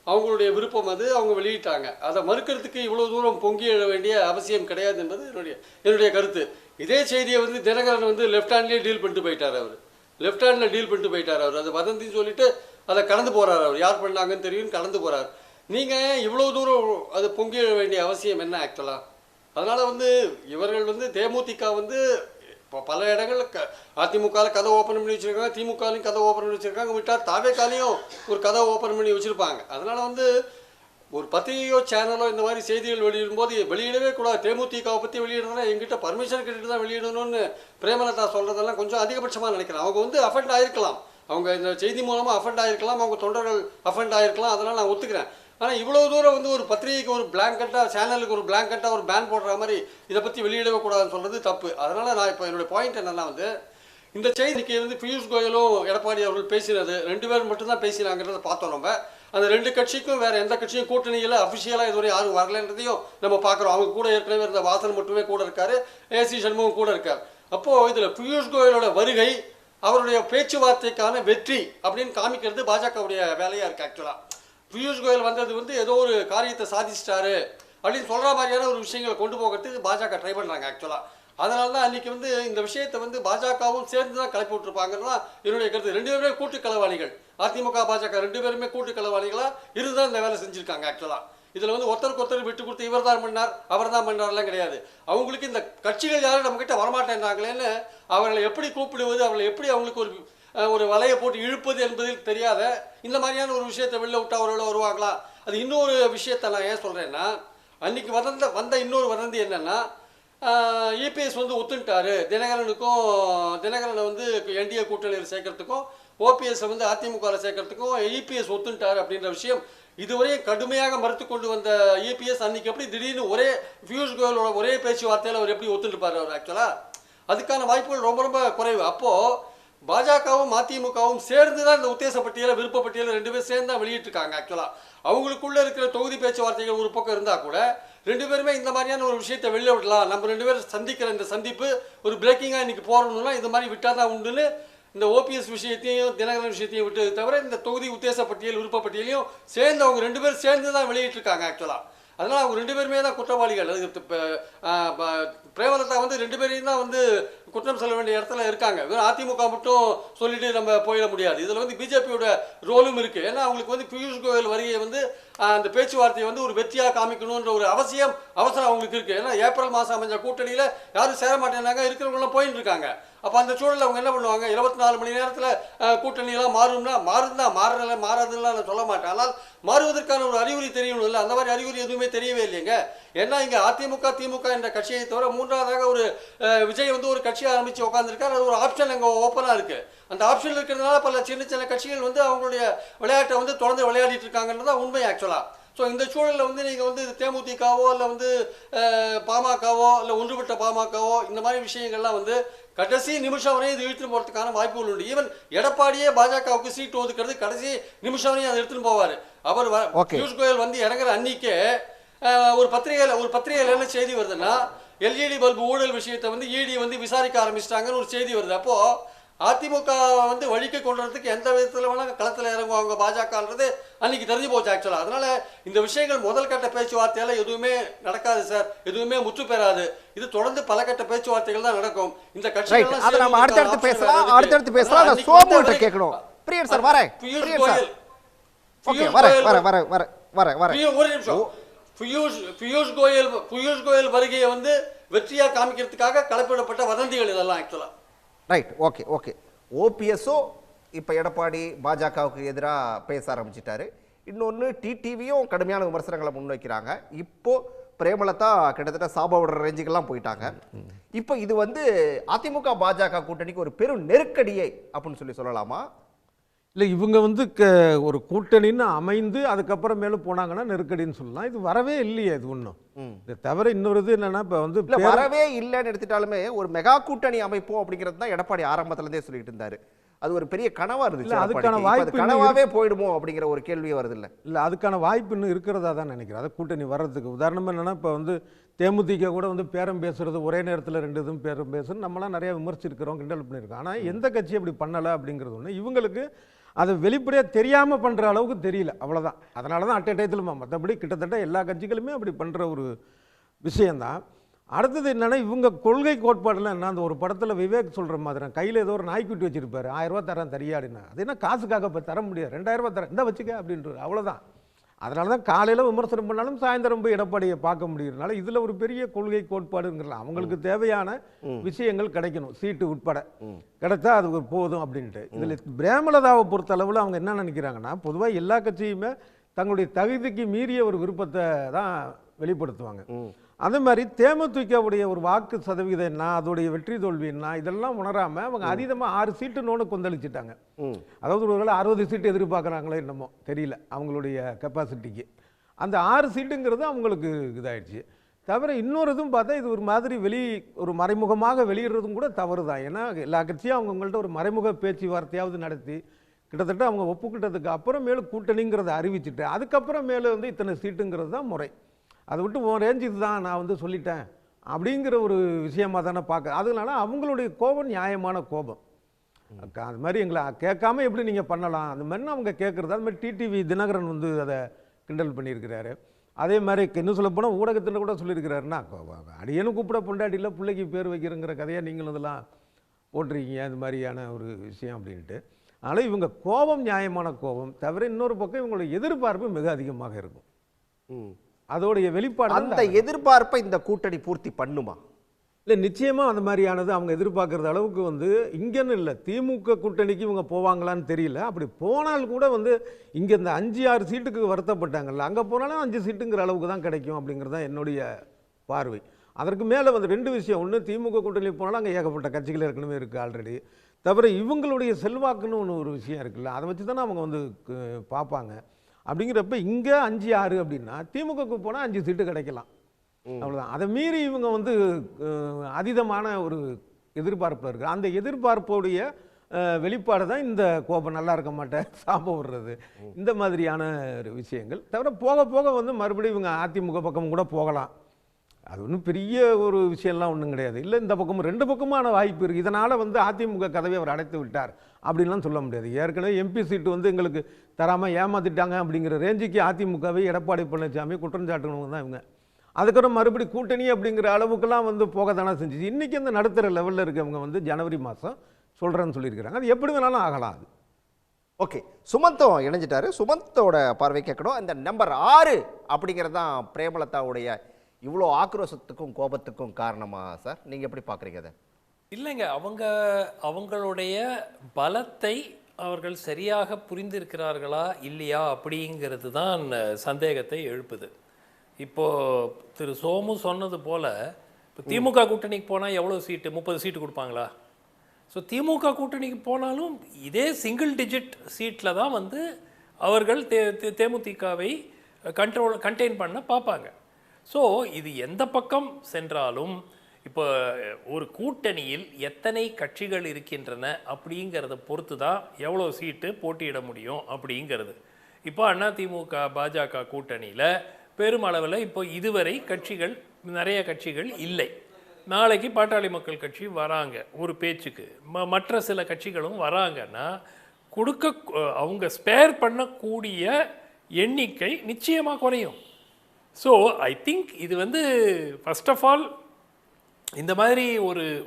அவங்களுடைய விருப்பம். அவங்க வெளியிட்டாங்க. அதை மறுக்கிறதுக்கு இவ்வளோ தூரம் பொங்கி எழ வேண்டிய அவசியம் கிடையாது என்பது என்னுடைய கருத்து. இதே செய்தியை தினகரன் லெஃப்ட் ஹேண்ட்லேயே டீல் பண்ணிட்டு போயிட்டார். அவர் லெஃப்ட் ஹேண்டில் டீல் பண்ணிட்டு போயிட்டார். அவர் அது வதந்தின்னு சொல்லிட்டு அதை கடந்து போகிறார். அவர் யார் பண்ணாங்கன்னு தெரியும், கடந்து போகிறார். நீங்கள் இவ்வளோ தூரம் அது பொங்கி எழ வேண்டிய அவசியம் என்ன ஆக்சுவலாக? அதனால் இவர்கள் தேமுதிக இப்போ பல இடங்கள் அதிமுகவில் கதை ஓப்பன் பண்ணி வச்சுருக்காங்க, திமுகலையும் கதை ஓப்பன் பண்ணி வச்சுருக்காங்க, விட்டால் தாவேக்காலையும் ஒரு கதை ஓப்பன் பண்ணி வச்சுருப்பாங்க. அதனால் ஒரு பத்திரிகையோ சேனலோ இந்த மாதிரி செய்திகள் வெளியிடும்போது வெளியிடவே கூடாது. தேமுதிகவை பற்றி வெளியிடுறதுனா எங்கிட்ட பர்மிஷன் கேட்டுட்டு தான் வெளியிடணும்னு பிரேமலதா சொல்கிறதெல்லாம் கொஞ்சம் அதிகபட்சமாக நினைக்கிறேன். அவங்க வந்து அஃபெண்ட் ஆகிருக்கலாம், அவங்க இந்த செய்தி மூலமாக அஃபெண்ட் ஆகிருக்கலாம், அவங்க தொண்டர்கள் அஃபெண்ட் ஆகிருக்கலாம், அதெல்லாம் நான் ஒத்துக்கிறேன். ஆனால் இவ்வளோ தூரம் வந்து ஒரு பத்திரிகைக்கு ஒரு பிளாங்கெட்டாக, சேனலுக்கு ஒரு பிளாங்கெட்டாக ஒரு பேன் போடுற மாதிரி இதை பற்றி வெளியிடவே கூடாதுன்னு சொல்கிறது தப்பு. அதனால் நான் இப்போ என்னுடைய பாயிண்ட் என்னென்னா வந்து இந்த செய்திக்கு வந்து பியூஷ் கோயலும் எடப்பாடி அவர்கள் பேசினது 2 பேர் மட்டும்தான் பேசினாங்கிறத பார்த்தோம். நம்ம அந்த 2 கட்சிக்கும் வேறு எந்த கட்சியும் கூட்டணியில் அஃபிஷியலாக இதுவரை யாரும் வரலன்றதையும் நம்ம பார்க்குறோம். அவங்க கூட ஏற்கனவே இருந்த வாசன் மட்டுமே கூட இருக்கார், ஏசி சண்முகம் கூட இருக்கார். அப்போது இதில் பியூஷ் கோயலோட வருகை அவருடைய பேச்சுவார்த்தைக்கான வெற்றி அப்படின்னு காமிக்கிறது பாஜகவுடைய வேலையாக இருக்குது. ஆக்சுவலாக பியூஷ் கோயல் வந்தது வந்து ஏதோ ஒரு காரியத்தை சாதிச்சிட்டாரு அப்படின்னு சொல்கிற மாதிரியான ஒரு விஷயங்களை கொண்டு போகிறதுக்கு பாஜக ட்ரை பண்ணுறாங்க ஆக்சுவலாக. அதனால தான் அன்றைக்கி வந்து இந்த விஷயத்தை வந்து பாஜகவும் சேர்ந்து தான் கிளப்பி விட்டுருப்பாங்கிறது தான் என்னுடைய கருத்து. 2 பேருமே கூட்டு களவாணிகள், அதிமுக பாஜக 2 பேருமே கூட்டு களவாணிகளாக இருந்தால் இந்த வேலை செஞ்சுருக்காங்க ஆக்சுவலாக. இதில் வந்து ஒருத்தருக்கு ஒருத்தர் விட்டு கொடுத்து இவர் தான் பண்ணார் அவர் தான் பண்ணார்லாம் கிடையாது. அவங்களுக்கு இந்த கட்சிகள் யாரும் நம்மக்கிட்ட வரமாட்டேன்றாங்களேன்னு அவர்களை எப்படி கூப்பிடுவது, அவர்களை எப்படி அவங்களுக்கு ஒரு வலையை போட்டு இழுப்பது என்பதில் தெரியாத இந்த மாதிரியான ஒரு விஷயத்தை வெளில விட்டு அவர்கள வருவாங்களா? அது இன்னொரு விஷயத்தை நான் ஏன் சொல்கிறேன்னா, அன்றைக்கி வந்த இன்னொரு வதந்தி என்னென்னா, இபிஎஸ் வந்து ஒத்துட்டாரு தினகரனை வந்து என்டிஏ கூட்டணியில் சேர்க்கறதுக்கும் ஓபிஎஸ் வந்து அதிமுகவில் சேர்க்கறதுக்கும் இபிஎஸ் ஒத்துட்டாரு அப்படின்ற விஷயம் இதுவரையும் கடுமையாக மறுத்து கொண்டு வந்த இபிஎஸ் அன்றைக்கி எப்படி திடீர்னு ஒரே பியூஷ் கோயலோட ஒரே பேச்சுவார்த்தையில் அவர் எப்படி ஒத்துட்டுப்பார் அவர்? ஆக்சுவலாக அதுக்கான வாய்ப்புகள் ரொம்ப ரொம்ப குறைவு. அப்போது பாஜகவும் அதிமுகவும் சேர்ந்து தான் இந்த உத்தேச பட்டியலை விருப்ப பட்டியலை 2 பேரும் சேர்ந்து தான் வெளியிட்டிருக்காங்க. ஆக்சுவலாக அவங்களுக்குள்ளே இருக்கிற தொகுதி பேச்சுவார்த்தைகள் ஒரு பக்கம் இருந்தால் கூட 2 பேருமே இந்த மாதிரியான ஒரு விஷயத்தை வெளில விடலாம், நம்ம 2 பேரும் சந்திக்கிற இந்த சந்திப்பு ஒரு பிரேக்கிங்காக இன்றைக்கி போகணும்னா இது மாதிரி விட்டால் தான் உண்டுன்னு இந்த ஓபிஎஸ் விஷயத்தையும் தினகரன் விஷயத்தையும் விட்டது தவிர இந்த தொகுதி உத்தேச பட்டியல் விருப்ப பட்டியலையும் சேர்ந்து அவங்க 2 பேரும் சேர்ந்து தான் வெளியிட்டிருக்காங்க ஆக்சுவலாக. அதனால் அவங்க 2 பேருமே தான் குற்றவாளிகள். பிரேமலதா வந்து 2 பேரையும் தான் வந்து குற்றம் சொல்ல வேண்டிய இடத்துல இருக்காங்க. வெறும் அதிமுக மட்டும் சொல்லிட்டு நம்ம போயிட முடியாது. இதில் வந்து பிஜேபியோட ரோலும் இருக்குது. ஏன்னா அவங்களுக்கு வந்து பியூஷ் கோயல் வருகையை வந்து அந்த பேச்சுவார்த்தையை வந்து ஒரு வெற்றியாக காமிக்கணுன்ற ஒரு அவசரம் அவங்களுக்கு இருக்குது. ஏன்னா ஏப்ரல் மாதம் அமைஞ்ச கூட்டணியில் யாரும் சேர மாட்டேன்னாங்க, இருக்கிறவங்களாம் போயின்னு இருக்காங்க. அப்போ அந்த சூழலில் அவங்க என்ன பண்ணுவாங்க, 24 மணி நேரத்தில் கூட்டணியெல்லாம் மாறாதுலாம் நான் சொல்ல மாட்டேன். ஆனால் மாறுவதற்கான ஒரு அறிகுறி தெரியணும் இல்லை, அந்த மாதிரி அறிகுறி எதுவுமே தெரியவே இல்லைங்க. ஏன்னா இங்கே அதிமுக திமுக என்ற கட்சியை தவிர 3ஆவதாக ஒரு விஜய் வந்து ஒரு கட்சி ஆரம்பித்து உட்காந்துருக்காரு. அது ஒரு ஆப்ஷன் அங்கே ஓப்பனாக இருக்குது. அந்த ஆப்ஷன் இருக்கிறதுனால பல சின்ன கட்சிகள் வந்து அவங்களுடைய விளையாட்டை வந்து தொடர்ந்து விளையாடிட்டு இருக்காங்கன்றது தான் உண்மை ஆக்சுவலாக. ஸோ இந்த சூழலில் வந்து நீங்கள் வந்து தேமுதிகவோ இல்லை வந்து பாமகவோ இல்லை ஒன்றுபட்ட பாமகவோ இந்த மாதிரி விஷயங்கள்லாம் வந்து கடைசி நிமிஷம் வரையும் இது இழுத்துட்டு போகிறதுக்கான வாய்ப்புகள் உண்டு. ஈவன் எடப்பாடியே பாஜகவுக்கு சீட்டு ஒதுக்கிறது கடைசி நிமிஷம் வரையும் அதை எடுத்துகிட்டு போவார். அவர் பியூஷ் கோயல் வந்து இறங்குற அன்னைக்கே ஒரு பத்திரிகையில் என்ன செய்தி வருதுன்னா, எல்இடி பல்பு ஊழல் விஷயத்தை வந்து இடி வந்து விசாரிக்க ஆரம்பிச்சிட்டாங்கன்னு ஒரு செய்தி வருது. அப்போது அதிமுக வந்து வழிக்கு கொண்டுறதுக்கு எந்த விதத்தில் வேணால் களத்தில் இறங்குவாங்க பாஜகன்றது அன்னைக்கு தெரிஞ்சு போச்சு ஆக்சுவலாக. அதனால இந்த விஷயங்கள் முதல் கட்ட பேச்சுவார்த்தையால் எதுவுமே நடக்காது சார், எதுவுமே முற்று பெறாது. இது தொடர்ந்து பல கட்ட பேச்சுவார்த்தைகள் தான் நடக்கும். இந்த கட்சிகள் அடுத்தடுத்து பேசலாம். சோமுகிட்ட கேட்கணும். பிரியன் சார் வரேன். பியூஷ் கோயல் வருகையை வந்து வெற்றியா காமிக்கிறதுக்காக கலப்பிடப்பட்ட வதந்திகள் இதெல்லாம் ஆக்சுவலா. Right, okay. ஓபிஎஸ்ஸோ இப்போ எடப்பாடி பாஜகவுக்கு எதிராக பேச ஆரம்பிச்சிட்டாரு. இன்னொன்று டிடிவியும் கடுமையான விமர்சனங்களை முன்வைக்கிறாங்க. இப்போ பிரேமலதா கிட்டத்தட்ட சாபாவோட ரேஞ்சுக்கெல்லாம் போயிட்டாங்க. இப்போ இது வந்து அதிமுக பாஜக கூட்டணிக்கு ஒரு பெரும் நெருக்கடியை அப்படின்னு சொல்லலாமா? இல்லை, இவங்க வந்து ஒரு கூட்டணின்னு அமைந்து அதுக்கப்புறம் மேலும் போனாங்கன்னா நெருக்கடின்னு சொல்லலாம். இது வரவே இல்லையே இது ஒன்றும். இதை தவிர இன்னொரு இது என்னன்னா, இப்போ வந்து வரவே இல்லைன்னு எடுத்துட்டாலுமே ஒரு மெகா கூட்டணி அமைப்போம் அப்படிங்கிறது தான் எடப்பாடி ஆரம்பத்துலேருந்தே சொல்லிட்டு இருந்தாரு. அது ஒரு பெரிய கனவா இருந்துச்சு. அதுக்கான வாய்ப்பு கனவாவே போயிடுமோ அப்படிங்கிற ஒரு கேள்வியே வருது. இல்லை அதுக்கான வாய்ப்பு இன்னும் இருக்கிறதா தான் நினைக்கிறேன். அது கூட்டணி வர்றதுக்கு உதாரணமாக என்னன்னா, இப்போ வந்து தேமுதிக கூட வந்து பேரம் பேசுறது ஒரே நேரத்தில் 2 இதுவும் பேரம் பேசுறது நம்மளாம் நிறைய விமர்சிச்சிருக்கிறோம், கிண்டல் பண்ணியிருக்கோம். ஆனால் எந்த கட்சி அப்படி பண்ணலை அப்படிங்கிறது ஒன்று. இவங்களுக்கு அதை வெளிப்படையாக தெரியாமல் பண்ணுற அளவுக்கு தெரியல, அவ்வளோதான். அதனால தான் அட்டை டயத்தில் மற்றபடி கிட்டத்தட்ட எல்லா கட்சிகளுமே அப்படி பண்ணுற ஒரு விஷயந்தான். அடுத்தது என்னென்னா, இவங்க கொள்கை கோட்பாடெல்லாம் என்ன, அந்த ஒரு படத்தில் விவேக் சொல்கிற மாதிரி கையில் ஏதோ ஒரு நாய்க்குட்டி வச்சுருப்பாரு, 1000 ரூபா தரேன் தரியாடினா, அது என்ன காசுக்காக இப்போ தர முடியாது, 2000 ரூபா தரேன் இந்த வச்சுக்க அப்படின்றது, அவ்வளோதான். அதனால தான் காலையில் விமர்சனம் பண்ணாலும் சாயந்தரம் போய் எடப்பாடியை பார்க்க முடியுறதுனால இதில் ஒரு பெரிய கொள்கை கோட்பாடுங்கிறலாம். அவங்களுக்கு தேவையான விஷயங்கள் கிடைக்கணும், சீட்டு உட்பட கிடைத்தா அது போதும் அப்படின்ட்டு. இதில் பிரேமலதாவை பொறுத்த அளவில் அவங்க என்ன நினைக்கிறாங்கன்னா, பொதுவாக எல்லா கட்சியுமே தங்களுடைய தகுதிக்கு மீறிய ஒரு விருப்பத்தை தான் வெளிப்படுத்துவாங்க. அதே மாதிரி தேமுதிகவுடைய ஒரு வாக்கு சதவீதம் என்ன, அதோடைய வெற்றி தோல்வி என்ன, இதெல்லாம் உணராமல் அவங்க அதீதமாக 6 சீட்டுன்னு கொந்தளிச்சிட்டாங்க. அதாவது ஒருவேளை 60 சீட்டு எதிர்பார்க்குறாங்களோ என்னமோ தெரியல அவங்களுடைய கெப்பாசிட்டிக்கு. அந்த 6 சீட்டுங்கிறது அவங்களுக்கு இதாகிடுச்சு. தவிர இன்னொரு இதுவும் பார்த்தா இது ஒரு மாதிரி ஒரு மறைமுகமாக வெளியிடுறதும் கூட தவறு தான். ஏன்னா எல்லா கட்சியும் அவங்கள்ட்ட ஒரு மறைமுக பேச்சுவார்த்தையாவது நடத்தி கிட்டத்தட்ட அவங்க ஒப்புக்கிட்டதுக்கு அப்புறமேலு கூட்டணிங்கிறத அறிவிச்சுட்டு அதுக்கப்புறமேலு இத்தனை சீட்டுங்கிறது தான் முறை. அதை விட்டு உன் ரேஞ்சு இதுதான் நான் சொல்லிட்டேன் அப்படிங்கிற ஒரு விஷயமாக தானே பார்க்க. அதனால அவங்களுடைய கோபம் நியாயமான கோபம். அது மாதிரி எங்களை கேட்காம எப்படி நீங்கள் பண்ணலாம் அந்த மாதிரி அவங்க கேட்குறது. அது மாதிரி டிடிவி தினகரன் அதை கிண்டல் பண்ணியிருக்கிறாரு. அதே மாதிரி இன்னும் சொல்ல போனால் ஊடகத்தில் கூட சொல்லியிருக்கிறாருன்னா அடியனும் கூப்பிட பொண்டாட்டியில் பிள்ளைக்கு பேர் வைக்கிறங்கிற கதையாக நீங்களும் இதெல்லாம் போட்டிருக்கீங்க அது மாதிரியான ஒரு விஷயம் அப்படின்ட்டு. அதனால் இவங்க கோபம் நியாயமான கோபம். தவிர இன்னொரு பக்கம் இவங்களோட எதிர்பார்ப்பு மிக அதிகமாக இருக்கும். அதோடைய வெளிப்பாடு அந்த எதிர்பார்ப்பை இந்த கூட்டணி பூர்த்தி பண்ணுமா? இல்லை, நிச்சயமாக அந்த மாதிரியானது அவங்க எதிர்பார்க்குற அளவுக்கு இங்கேன்னு இல்லை, திமுக கூட்டணிக்கு இவங்க போவாங்களான்னு தெரியல. அப்படி போனால் கூட இங்கே இந்த 5-6 சீட்டுக்கு வருத்தப்பட்டாங்கல்ல, அங்கே போனாலும் 5 சீட்டுங்கிற அளவுக்கு தான் கிடைக்கும் அப்படிங்கிறது தான் என்னுடைய பார்வை. அதற்கு மேலே 2 விஷயம். ஒன்று, திமுக கூட்டணி போனாலும் அங்கே ஏகப்பட்ட கட்சிகள் ஏற்கனவே இருக்குது ஆல்ரெடி. தவிர இவங்களுடைய செல்வாக்குன்னு ஒரு விஷயம் இருக்குல்ல, அதை வச்சு தானே அவங்க பார்ப்பாங்க. அப்படிங்கிறப்ப இங்கே 5-6 அப்படின்னா திமுகவுக்கு போனால் 5 சீட்டு கிடைக்கலாம், அவ்வளோதான். அதை மீறி இவங்க அதீதமான ஒரு எதிர்பார்ப்பில் இருக்குது. அந்த எதிர்பார்ப்போடைய வெளிப்பாடு தான் இந்த கோபம், நல்லா இருக்க மாட்டேன், சாபம் விடுறது, இந்த மாதிரியான ஒரு விஷயங்கள். தவிர போக போக மறுபடியும் இவங்க அதிமுக பக்கம் கூட போகலாம். அது ஒன்றும் பெரிய ஒரு விஷயம்லாம் ஒன்றும் கிடையாது. இல்லை, இந்த பக்கமும் 2 பக்கமான வாய்ப்பு இருக்குது. இதனால் அதிமுக கதவை அவர் அடைத்து விட்டார் அப்படின்லாம் சொல்ல முடியாது. ஏற்கனவே எம்பி சீட்டு எங்களுக்கு தராமல் ஏமாற்றிட்டாங்க அப்படிங்கிற ரேஞ்சுக்கு அதிமுகவை எடப்பாடி பழனிசாமி குற்றம் சாட்டுறவங்க தான் இவங்க. அதுக்கப்புறம் மறுபடி கூட்டணி அப்படிங்கிற அளவுக்குலாம் போக தானே செஞ்சுச்சு. இன்றைக்கி அந்த நடுத்தர லெவலில் இருக்கவங்க ஜனவரி மாதம் சொல்கிறேன்னு சொல்லியிருக்கிறாங்க. அது எப்படி வேணாலும் ஆகலாம். அது ஓகே. சுமந்தம் இணைஞ்சிட்டாரு. சுமந்தோட பார்வை கேட்கணும். அந்த நம்பர் 6 அப்படிங்கிறது தான் பிரேமலதாவுடைய இவ்வளோ ஆக்ரோஷத்துக்கும் கோபத்துக்கும் காரணமா சார்? நீங்கள் எப்படி பார்க்குறீங்க அதை? இல்லைங்க, அவங்களுடைய பலத்தை அவர்கள் சரியாக புரிந்திருக்கிறார்களா இல்லையா அப்படிங்கிறது தான் சந்தேகத்தை எழுப்புது. இப்போது திரு சோமு சொன்னது போல், இப்போ திமுக கூட்டணிக்கு போனால் எவ்வளோ சீட்டு, 30 சீட்டு கொடுப்பாங்களா? ஸோ திமுக கூட்டணிக்கு போனாலும் இதே சிங்கிள் டிஜிட் சீட்டில் தான் அவர்கள் தேமுதிகவை கண்டெயின் பண்ண பார்ப்பாங்க. ஸோ இது எந்த பக்கம் சென்றாலும் இப்போ ஒரு கூட்டணியில் எத்தனை கட்சிகள் இருக்கின்றன அப்படிங்கிறத பொறுத்து தான் எவ்வளோ சீட்டு போட்டியிட முடியும் அப்படிங்கிறது. இப்போ அதிமுக பாஜக கூட்டணியில் பெருமளவில் இப்போ இதுவரை நிறைய கட்சிகள் இல்லை. நாளைக்கு பாட்டாளி மக்கள் கட்சி வராங்க ஒரு பேச்சுக்கு, மற்ற சில கட்சிகளும் வராங்கன்னா அவங்க ஸ்பேர் பண்ணக்கூடிய எண்ணிக்கை நிச்சயமாக குறையும். ஸோ ஐ திங்க் இது ஃபர்ஸ்ட் ஆஃப் ஆல் இந்த மாதிரி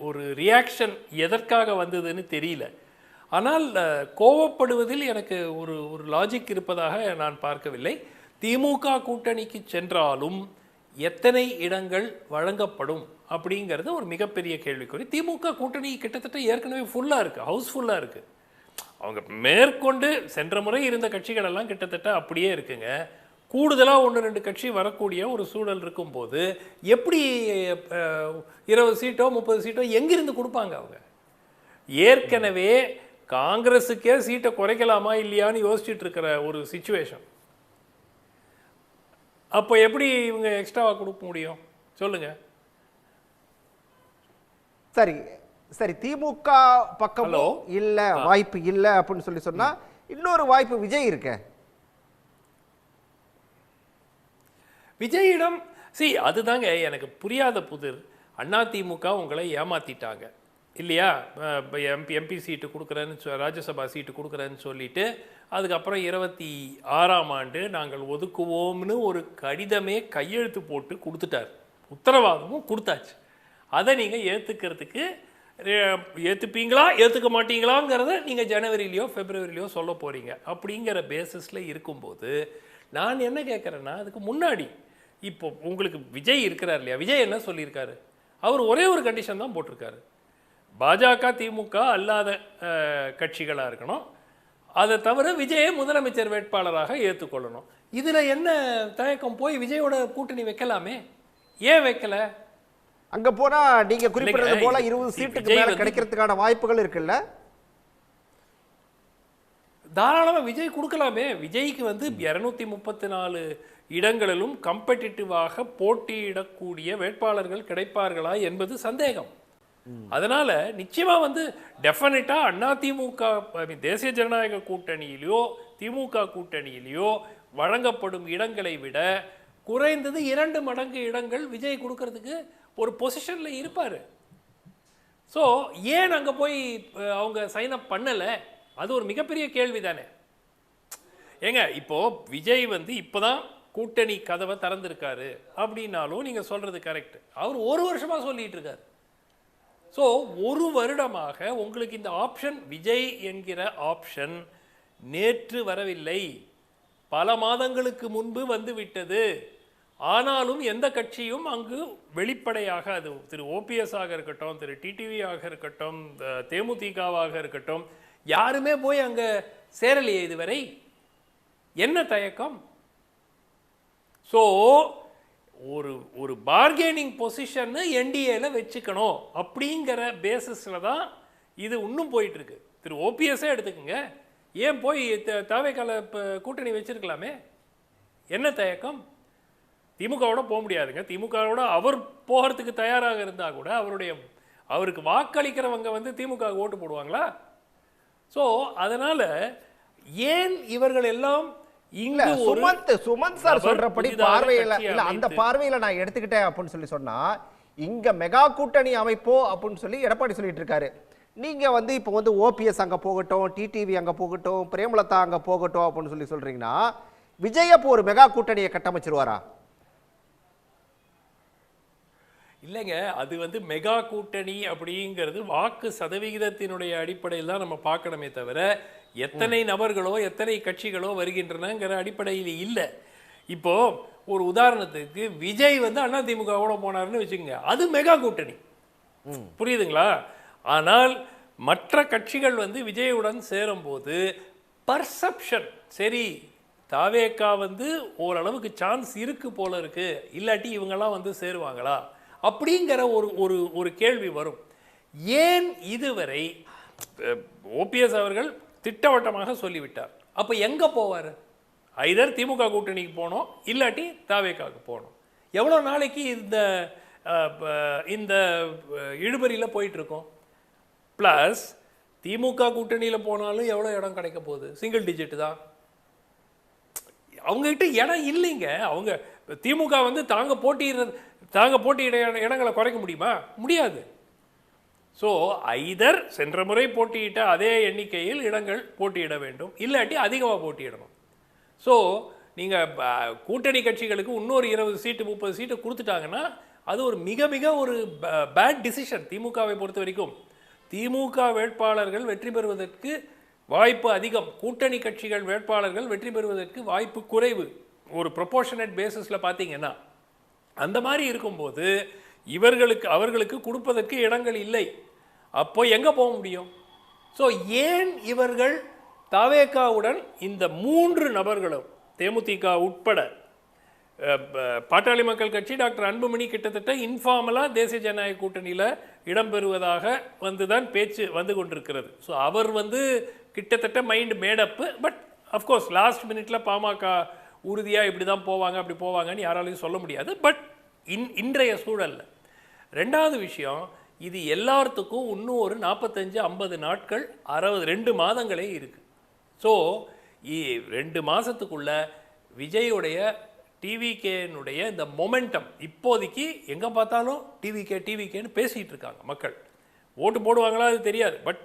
ஒரு ரியாக்ஷன் எதற்காக வந்ததுன்னு தெரியல. ஆனால் கோவப்படுவதில் எனக்கு ஒரு லாஜிக் இருப்பதாக நான் பார்க்கவில்லை. திமுக கூட்டணிக்கு சென்றாலும் எத்தனை இடங்கள் வழங்கப்படும் அப்படிங்கிறது ஒரு மிகப்பெரிய கேள்விக்குறி. திமுக கூட்டணி கிட்டத்தட்ட ஏற்கனவே ஃபுல்லாக இருக்குது, ஹவுஸ்ஃபுல்லாக இருக்குது. அவங்க மேற்கொண்டு சென்ற முறை இருந்த கட்சிகள் எல்லாம் கிட்டத்தட்ட அப்படியே இருக்குங்க. கூடுதலாக 1-2 கட்சி வரக்கூடிய ஒரு சூழல் இருக்கும்போது எப்படி 20 சீட்டோ 30 சீட்டோ எங்கிருந்து கொடுப்பாங்க? அவங்க ஏற்கனவே காங்கிரஸுக்கே சீட்டை குறைக்கலாமா இல்லையான்னு யோசிச்சுட்டு இருக்கிற ஒரு சிச்சுவேஷன். அப்போ எப்படி இவங்க எக்ஸ்ட்ராவாக கொடுக்க முடியும் சொல்லுங்க? சரி சரி, திமுக பக்கமோ இல்ல வாய்ப்பு இல்லை அப்படின்னு சொன்னா இன்னொரு வாய்ப்பு விஜய் இருக்க. விஜயிடம் அதுதாங்க எனக்கு புரியாத புதிர். அதிமுக உங்களை ஏமாத்திட்டாங்க இல்லையா? எம்பி சீட்டு கொடுக்குறேன்னு, ராஜ்யசபா சீட்டு கொடுக்குறேன்னு சொல்லிட்டு அதுக்கப்புறம் 26ஆம் ஆண்டு நாங்கள் ஒதுக்குவோம்னு ஒரு கடிதமே கையெழுத்து போட்டு கொடுத்துட்டார், உத்தரவாதமும் கொடுத்தாச்சு. அதை நீங்கள் ஏற்றுக்கிறதுக்கு ஏற்றுப்பீங்களா ஏற்றுக்க மாட்டீங்களாங்கிறத நீங்கள் ஜனவரியிலையோ பிப்ரவரியிலையோ சொல்ல போகிறீங்க. அப்படிங்கிற பேசிஸில் இருக்கும்போது நான் என்ன கேட்குறேன்னா, அதுக்கு முன்னாடி இப்போ உங்களுக்கு விஜய் இருக்கிறார் இல்லையா? விஜய் என்ன சொல்லியிருக்காரு? அவர் ஒரே ஒரு கண்டிஷன் தான் போட்டிருக்காரு, பாஜக திமுக அல்லாத கட்சிகளாக இருக்கணும், அதை தவிர விஜயை முதலமைச்சர் வேட்பாளராக ஏற்றுக்கொள்ளணும். இதில் என்ன தயக்கம்? போய் விஜயோட கூட்டணி வைக்கலாமே, ஏன் வைக்கல? அங்க போனா நீங்க குறிப்பிட்டது போல 20 சீட்டுக்கு மேல கிடைக்கிறதுக்கான வாய்ப்புகள் இருக்குல்ல? தாராளமா விஜய் கொடுக்கலாமே. விஜய்க்கு 234 இடங்களிலும் கம்பெட்டிட்டிவாக போட்டியிடக்கூடிய வேட்பாளர்கள் கிடைப்பார்களா என்பது சந்தேகம். அதனால நிச்சயமா டெஃபினட்டா அதிமுக தேசிய ஜனநாயக கூட்டணியிலோ திமுக கூட்டணியிலோ வழங்கப்படும் இடங்களை விட குறைந்தது 2 மடங்கு இடங்கள் விஜய் கொடுக்கறதுக்கு ஒரு பொசிஷன்ல இருப்பாரு. ஸோ ஏன் அங்க போய் அவங்க சைன் அப் பண்ணல? அது ஒரு மிகப்பெரிய கேள்வி தானே. ஏங்க இப்போ விஜய் இப்போதான் கூட்டணி கதவை திறந்திருக்காரு அப்படின்னாலும் நீங்க சொல்றது கரெக்ட். அவர் 1 வருஷமா சொல்லிட்டு இருக்காரு. ஸோ 1 வருடமாக உங்களுக்கு இந்த ஆப்ஷன், விஜய் என்கிற ஆப்ஷன் நேற்று வரவில்லை, பல மாதங்களுக்கு முன்பு வந்துவிட்டது. ஆனாலும் எந்த கட்சியும் அங்கு வெளிப்படையாக, அது திரு ஓபிஎஸ் ஆக இருக்கட்டும், திரு டிடிவி ஆக இருக்கட்டும், தேமுதிகவாக இருக்கட்டும், யாருமே போய் அங்கே சேரலையே இதுவரை. என்ன தயக்கம்? ஸோ ஒரு பார்கெனிங் பொசிஷன் என்டிஏல வச்சுக்கணும் அப்படிங்கிற பேசிஸில் தான் இது இன்னும் போயிட்டு இருக்கு. திரு ஓபிஎஸ்ஸே எடுத்துக்கோங்க, ஏன் போய் தாவேக்கால கூட்டணி வச்சிருக்கலாமே, என்ன தயக்கம்? திமுகவோட போக முடியாதுங்க. திமுகவோட அவர் போகிறதுக்கு தயாராக இருந்தால் கூட அவருக்கு வாக்களிக்கிறவங்க திமுக ஓட்டு போடுவாங்களா? ஸோ அதனால ஏன் இவர்கள் எல்லாம் சுமந்த் சார் சொல்றபடி பார்வையில இல்ல, அந்த பார்வையில நான் எடுத்துக்கிட்டேன் அப்படின்னு சொன்னா, இங்க மெகா கூட்டணி அமைப்போ அப்படின்னு சொல்லி எடப்பாடி சொல்லிட்டு இருக்காரு. நீங்க இப்போ ஓபிஎஸ் அங்க போகட்டும், டிடிவி அங்க போகட்டும், பிரேமலதா அங்க போகட்டும் அப்படின்னு சொல்றீங்கன்னா, விஜய் அப்போ ஒரு மெகா கூட்டணியை கட்டமைச்சிருவாரா? இல்லைங்க, அது மெகா கூட்டணி அப்படிங்கிறது வாக்கு சதவிகிதத்தினுடைய அடிப்படையில் தான் நம்ம பார்க்கணுமே தவிர எத்தனை நபர்களோ எத்தனை கட்சிகளோ வருகின்றனங்கிற அடிப்படையில் இல்லை. இப்போ ஒரு உதாரணத்துக்கு விஜய் அதிமுகவோட போனார்னு வச்சுக்கோங்க, அது மெகா கூட்டணி, புரியுதுங்களா? ஆனால் மற்ற கட்சிகள் விஜயுடன் சேரும்போது பர்செப்ஷன், சரி தாவேக்கா ஓரளவுக்கு சான்ஸ் இருக்கு போல இருக்கு, இல்லாட்டி இவங்கெல்லாம் சேருவாங்களா அப்படிங்கிற ஒரு கேள்வி வரும். ஏன் இதுவரை ஓபிஎஸ் அவர்கள் திட்டவட்டமாக சொல்லிவிட்டார். அப்போ எங்கே போவார்? ஐதர் திமுக கூட்டணிக்கு போகணும், இல்லாட்டி தாவேக்காவுக்கு போகணும். எவ்வளோ நாளைக்கு இந்த இழுபறியில் போயிட்டுருக்கோம்? ப்ளஸ் திமுக கூட்டணியில் போனாலும் எவ்வளோ இடம் கிடைக்க போகுது? சிங்கிள் டிஜிட் தான். அவங்ககிட்ட இடம் இல்லைங்க. அவங்க திமுக தாங்க போட்டியிட இடங்களை குறைக்க முடியுமா? முடியாது. ஸோ ஐதர் சென்ற முறை போட்டியிட்ட அதே எண்ணிக்கையில் இடங்கள் போட்டியிட வேண்டும், இல்லாட்டி அதிகமாக போட்டியிடணும். ஸோ நீங்கள் கூட்டணி கட்சிகளுக்கு இன்னொரு 20 சீட்டு 30 சீட்டு கொடுத்துட்டாங்கன்னா அது ஒரு மிக மிக ஒரு பேட் டிசிஷன். திமுகவை பொறுத்த வரைக்கும் திமுக வேட்பாளர்கள் வெற்றி பெறுவதற்கு வாய்ப்பு அதிகம், கூட்டணி கட்சிகள் வேட்பாளர்கள் வெற்றி பெறுவதற்கு வாய்ப்பு குறைவு. ஒரு ப்ரொபோர்ஷனேட் பேசிஸில் பார்த்தீங்கன்னா அந்த மாதிரி இருக்கும்போது அவர்களுக்கு கொடுப்பதற்கு இடங்கள் இல்லை. அப்போ எங்கே போக முடியும்? ஸோ ஏன் இவர்கள் தாவேக்காவுடன் இந்த 3 நபர்களும் தேமுதிக உட்பட பாட்டாளி மக்கள் கட்சி டாக்டர் அன்புமணி கிட்டத்தட்ட இன்ஃபார்மலாக தேசிய ஜனநாயக கூட்டணியில் இடம்பெறுவதாக தான் பேச்சு கொண்டிருக்கிறது. ஸோ அவர் கிட்டத்தட்ட மைண்ட் மேடப்பு. பட் அஃப்கோர்ஸ் லாஸ்ட் மினிட்ல பாமக உறுதியாக இப்படி தான் போவாங்க அப்படி போவாங்கன்னு யாராலையும் சொல்ல முடியாது. பட் இன்றைய சூழலில் ரெண்டாவது விஷயம், இது எல்லாத்துக்கும் இன்னும் ஒரு 45-50 நாட்கள் 2 மாதங்களே இருக்குது. ஸோ 2 மாதத்துக்குள்ள விஜயோடைய டிவிகேனுடைய இந்த மொமெண்டம் இப்போதைக்கு எங்கே பார்த்தாலும் டிவிகேன்னு பேசிகிட்டு இருக்காங்க மக்கள். ஓட்டு போடுவாங்களா அது தெரியாது, பட்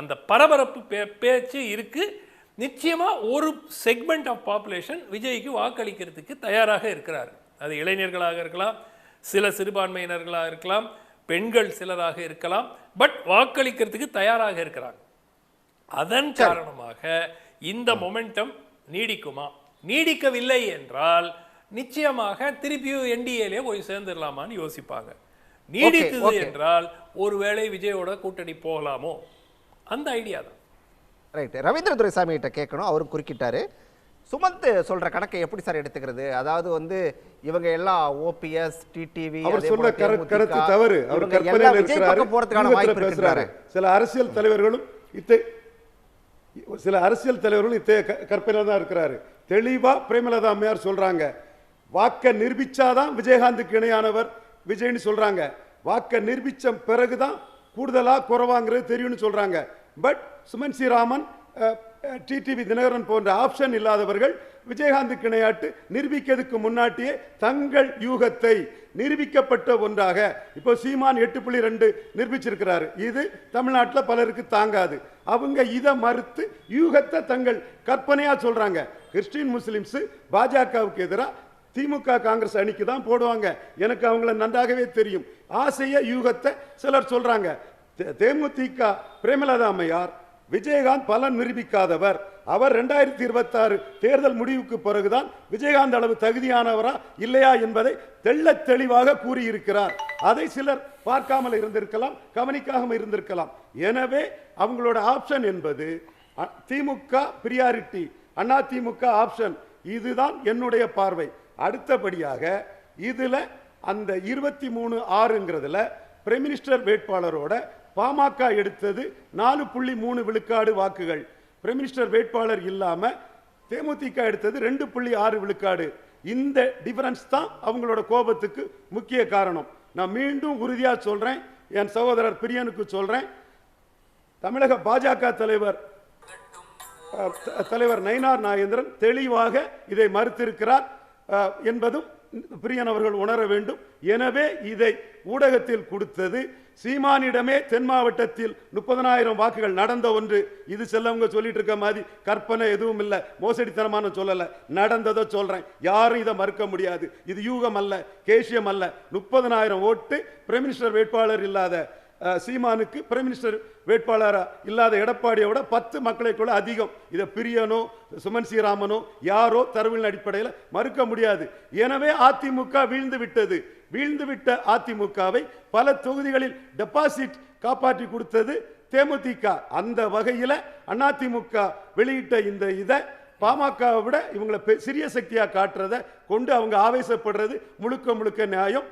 அந்த பரபரப்பு பேச்சு இருக்குது. நிச்சயமாக ஒரு செக்மெண்ட் ஆஃப் பாப்புலேஷன் விஜய்க்கு வாக்களிக்கிறதுக்கு தயாராக இருக்கிறார். அது இளைஞர்களாக இருக்கலாம், சில சிறுபான்மையினர்களாக இருக்கலாம், பெண்கள் சிலராக இருக்கலாம், பட் வாக்களிக்கிறதுக்கு தயாராக இருக்கிறாங்க. அதன் காரணமாக இந்த மொமெண்டம் நீடிக்குமா? நீடிக்கவில்லை என்றால் நிச்சயமாக திருப்பியும் என்டிஏலே போய் சேர்ந்துடலாமான்னு யோசிப்பாங்க. நீடித்தது என்றால் ஒருவேளை விஜயோட கூட்டணி போகலாமோ, அந்த ஐடியா தான். ரைட், ரவீந்திர துரைசாமி கிட்ட கேட்கணும். அவரும் குறுக்கிட்டாரு. சுமந்த் சொல்ற கணக்கை எப்படி சார் எடுத்துக்கிறது? அதாவது வந்து இவங்க எல்லாம் ஓபிஎஸ், டிடிவி, அவர் சொல்ற கருத்து தவறு. அவர் கற்பனையில் இருக்கிறாரு, போறதுக்கான வாய்ப்பு இருக்கிறாரு. சில அரசியல் தலைவர்களும் இத்தகைய கற்பனையில் தான் இருக்கிறாரு. தெளிவா பிரேமலதா அம்மையார் சொல்றாங்க, வாக்க நிரூபிச்சாதான் விஜயகாந்துக்கு இணையானவர் விஜய்னு சொல்றாங்க. வாக்க நிரூபிச்ச பிறகுதான் கூடுதலா குறைவாங்கிறது தெரியும்னு சொல்றாங்க. பட் சுமன் ஸ்ரீராமன், டிடிவி தினகரன் போன்ற ஆப்ஷன் இல்லாதவர்கள் விஜயகாந்துக்கு இணையாட்டு நிரூபிக்கிறதுக்கு முன்னாட்டியே தங்கள் யூகத்தை நிரூபிக்கப்பட்ட ஒன்றாக இப்போ சீமான் 8.2 நிரூபிச்சிருக்கிறாரு. இது தமிழ்நாட்டில் பலருக்கு தாங்காது. அவங்க இதை மறுத்து யூகத்தை தங்கள் கற்பனையா சொல்றாங்க. கிறிஸ்டின் முஸ்லிம்ஸ் பாஜகவுக்கு எதிராக திமுக காங்கிரஸ் அணிக்கு தான் போடுவாங்க. எனக்கு அவங்கள நன்றாகவே தெரியும். ஆசைய யூகத்தை சிலர் சொல்றாங்க. தேமுதிக பிரேமலதா அம்மையார் விஜயகாந்த் பலன் நிரூபிக்காதவர். அவர் 2026 தேர்தல் முடிவுக்கு பிறகுதான் விஜயகாந்த் அளவு தகுதியானவரா இல்லையா என்பதை தெள்ளத் தெளிவாக கூறியிருக்கிறார். அதை சிலர் பார்க்காமல் இருந்திருக்கலாம், கவனிக்காமல் இருந்திருக்கலாம். எனவே அவங்களோட ஆப்ஷன் என்பது திமுக பிரியாரிட்டி, அண்ணா திமுக ஆப்ஷன். இதுதான் என்னுடைய பார்வை. அடுத்தபடியாக இதுல அந்த 23.6ங்கிறதுல பிரைம் மினிஸ்டர் வேட்பாளரோட பாமக எடுத்தது 4.3 விழுக்காடு வாக்குகள். பிரைம் மினிஸ்டர் வேட்பாளர் இல்லாம தேமுதிக எடுத்தது 2.6 விழுக்காடு. இந்த டிஃபரன்ஸ் தான் அவங்களோட கோபத்துக்கு முக்கிய காரணம். நான் மீண்டும் உறுதியா சொல்றேன், என் சகோதரர் பிரியனுக்கு சொல்றேன், தமிழக பாஜக தலைவர் நயினார் நாகேந்திரன் தெளிவாக இதை மறுத்திருக்கிறார் என்பதும் பிரியன் அவர்கள் உணர வேண்டும். எனவே இதை ஊடகத்தில் கொடுத்தது சீமானிடமே தென் மாவட்டத்தில் 30,000 வாக்குகள் நடந்த ஒன்று. இது செல்லவங்க சொல்லிட்டு இருக்க மாதிரி கற்பனை எதுவும் இல்லை, மோசடித்தனமான சொல்லல, நடந்ததை சொல்றேன். யாரும் இதை மறுக்க முடியாது. இது யூகம் அல்ல, கேசியம் அல்ல. 30,000 ஓட்டு பிரைம் மினிஸ்டர் வேட்பாளர் இல்லாத சீமானுக்கு பிரைம் மினிஸ்டர் வேட்பாளர் இல்லாத எடப்பாடியோட 10 மக்களைக்குள்ள அதிகம். இதை பிரியனோ சுமன் ஸ்ரீராமனோ யாரோ தரவின் அடிப்படையில் மறுக்க முடியாது. எனவே அதிமுக வீழ்ந்து விட்டது. வீழ்ந்துவிட்ட அதிமுகவை பல தொகுதிகளில் டெபாசிட் காப்பாற்றி கொடுத்தது தேமுதிக. அந்த வகையில் அதிமுக வெளியிட்ட இந்த இதை பாமகவை விட இவங்களை சிறிய சக்தியா காட்டுறதை கொண்டு அவங்க ஆவேசப்படுறது முழுக்க முழுக்க நியாயம்.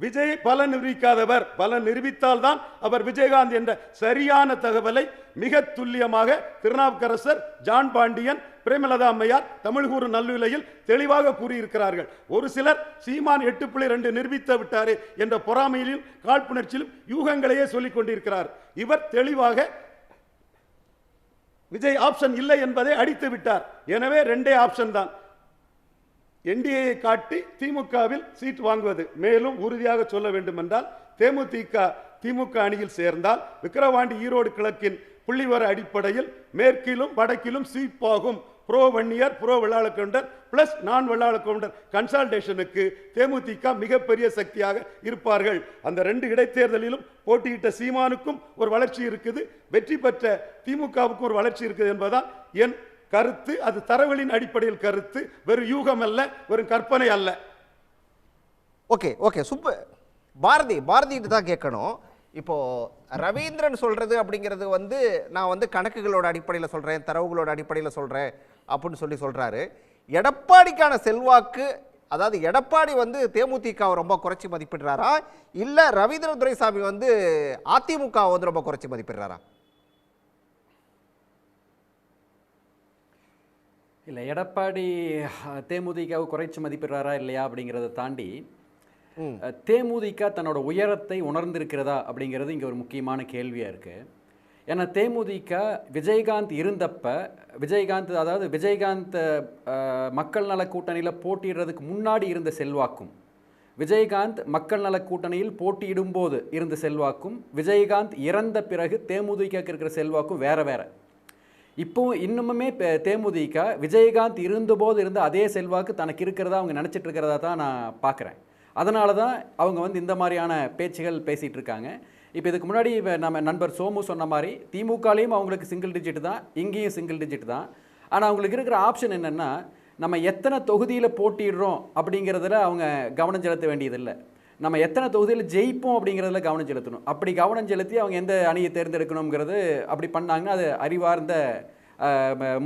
விஜய் பலன் நிரூபிக்காதவர், பலன் நிரூபித்தால் தான் அவர் விஜயகாந்த் என்ற சரியான தகவலை மிக துல்லியமாக திருநாவுக்கரசர், ஜான் பாண்டியன், பிரேமலதா அம்மையார் தமிழ்கூறு நல்லுலையில் தெளிவாக கூறியிருக்கிறார்கள். ஒரு சிலர் சீமான் 8.2 நிரூபித்து விட்டாரே என்ற பொறாமையிலும் காழ்ப்புணர்ச்சியிலும் யூகங்களையே சொல்லிக் கொண்டிருக்கிறார். இவர் தெளிவாக விஜய் ஆப்ஷன் இல்லை என்பதை அடித்து விட்டார். எனவே 2 ஆப்ஷன் தான், என்டிஏயை காட்டி திமுகவில் சீட் வாங்குவது. மேலும் உறுதியாக சொல்ல வேண்டும் என்றால் தேமுதிக திமுக அணியில் சேர்ந்தால் விக்கிரவாண்டி ஈரோடு கிழக்கின் புள்ளிவர அடிப்படையில் மேற்கிலும் வடக்கிலும் சீப்பாகும். Pro Vanniyar, pro Vellala Gounder plus நான் வெள்ளாள கவுண்டர் கன்சால்டேஷனுக்கு தேமுதிக மிகப்பெரிய சக்தியாக இருப்பார்கள். அந்த 2 இடைத்தேர்தலிலும் போட்டியிட்ட சீமானுக்கும் ஒரு வளர்ச்சி இருக்குது, வெற்றி பெற்ற திமுகவுக்கும் ஒரு வளர்ச்சி இருக்குது என்பதால் என் கருத்து. அது தரவுகளின் அடிப்படையில் கருத்து, வெறும் யூகம் அல்ல, வெறும் கற்பனை அல்ல. Okay okay super. பாரதிட்டு தான் கேட்கணும். இப்போ ரவீந்திரன் சொல்றது அப்படிங்கிறது வந்து நான் வந்து கணக்குகளோட அடிப்படையில் சொல்றேன், தரவுகளோட அடிப்படையில் சொல்றேன் அப்படின்னு சொல்றாரு. எடப்பாடிக்கான செல்வாக்கு, அதாவது எடப்பாடி வந்து தேமுதிகவை ரொம்ப குறைச்சி மதிப்பிடுறாரா, இல்ல ரவீந்திர துரைசாமி வந்து அதிமுகவை வந்து ரொம்ப குறைச்சி மதிப்பிடுறாரா? இல்லை, எடப்பாடி தேமுதிகவை குறைச்சி மதிப்பிடுறாரா இல்லையா அப்படிங்கிறத தாண்டி தேமுதிக தன்னோட உயரத்தை உணர்ந்திருக்கிறதா அப்படிங்கிறது இங்கே ஒரு முக்கியமான கேள்வியாக இருக்குது. ஏன்னா தேமுதிக விஜயகாந்த் இருந்தப்ப, விஜயகாந்த் மக்கள் நல கூட்டணியில் போட்டியிடுறதுக்கு முன்னாடி இருந்த செல்வாக்கும், விஜயகாந்த் மக்கள் நல கூட்டணியில் போட்டியிடும்போது இருந்த செல்வாக்கும், விஜயகாந்த் இறந்த பிறகு தேமுதிக இருக்கிற செல்வாக்கும் வேற வேற. இப்போ இன்னுமே தேமுதிக விஜயகாந்த் இருந்தபோது இருந்த அதே செல்வாக்கு தனக்கு இருக்கிறதா அவங்க நினச்சிட்டு இருக்கிறதா தான் நான் பார்க்குறேன். அதனால தான் அவங்க வந்து இந்த மாதிரியான பேச்சுகள் பேசிகிட்டு இருக்காங்க. இப்போ இதுக்கு முன்னாடி நம்ம நண்பர் சோமு சொன்ன மாதிரி திமுகலையும் அவங்களுக்கு சிங்கிள் டிஜிட் தான், இங்கேயும் சிங்கிள் டிஜிட் தான். ஆனால் அவங்களுக்கு இருக்கிற ஆப்ஷன் என்னென்னா, நம்ம எத்தனை தொகுதியில் போட்டிடுறோம் அப்படிங்கிறதுல அவங்க கவனம் செலுத்த வேண்டியதில்லை, நம்ம எத்தனை தொகுதியில் ஜெயிப்போம் அப்படிங்கிறதுல கவனம் செலுத்தணும். அப்படி கவனம் செலுத்தி அவங்க எந்த அணியை தேர்ந்தெடுக்கணுங்கிறது அப்படி பண்ணாங்கன்னா அது அறிவார்ந்த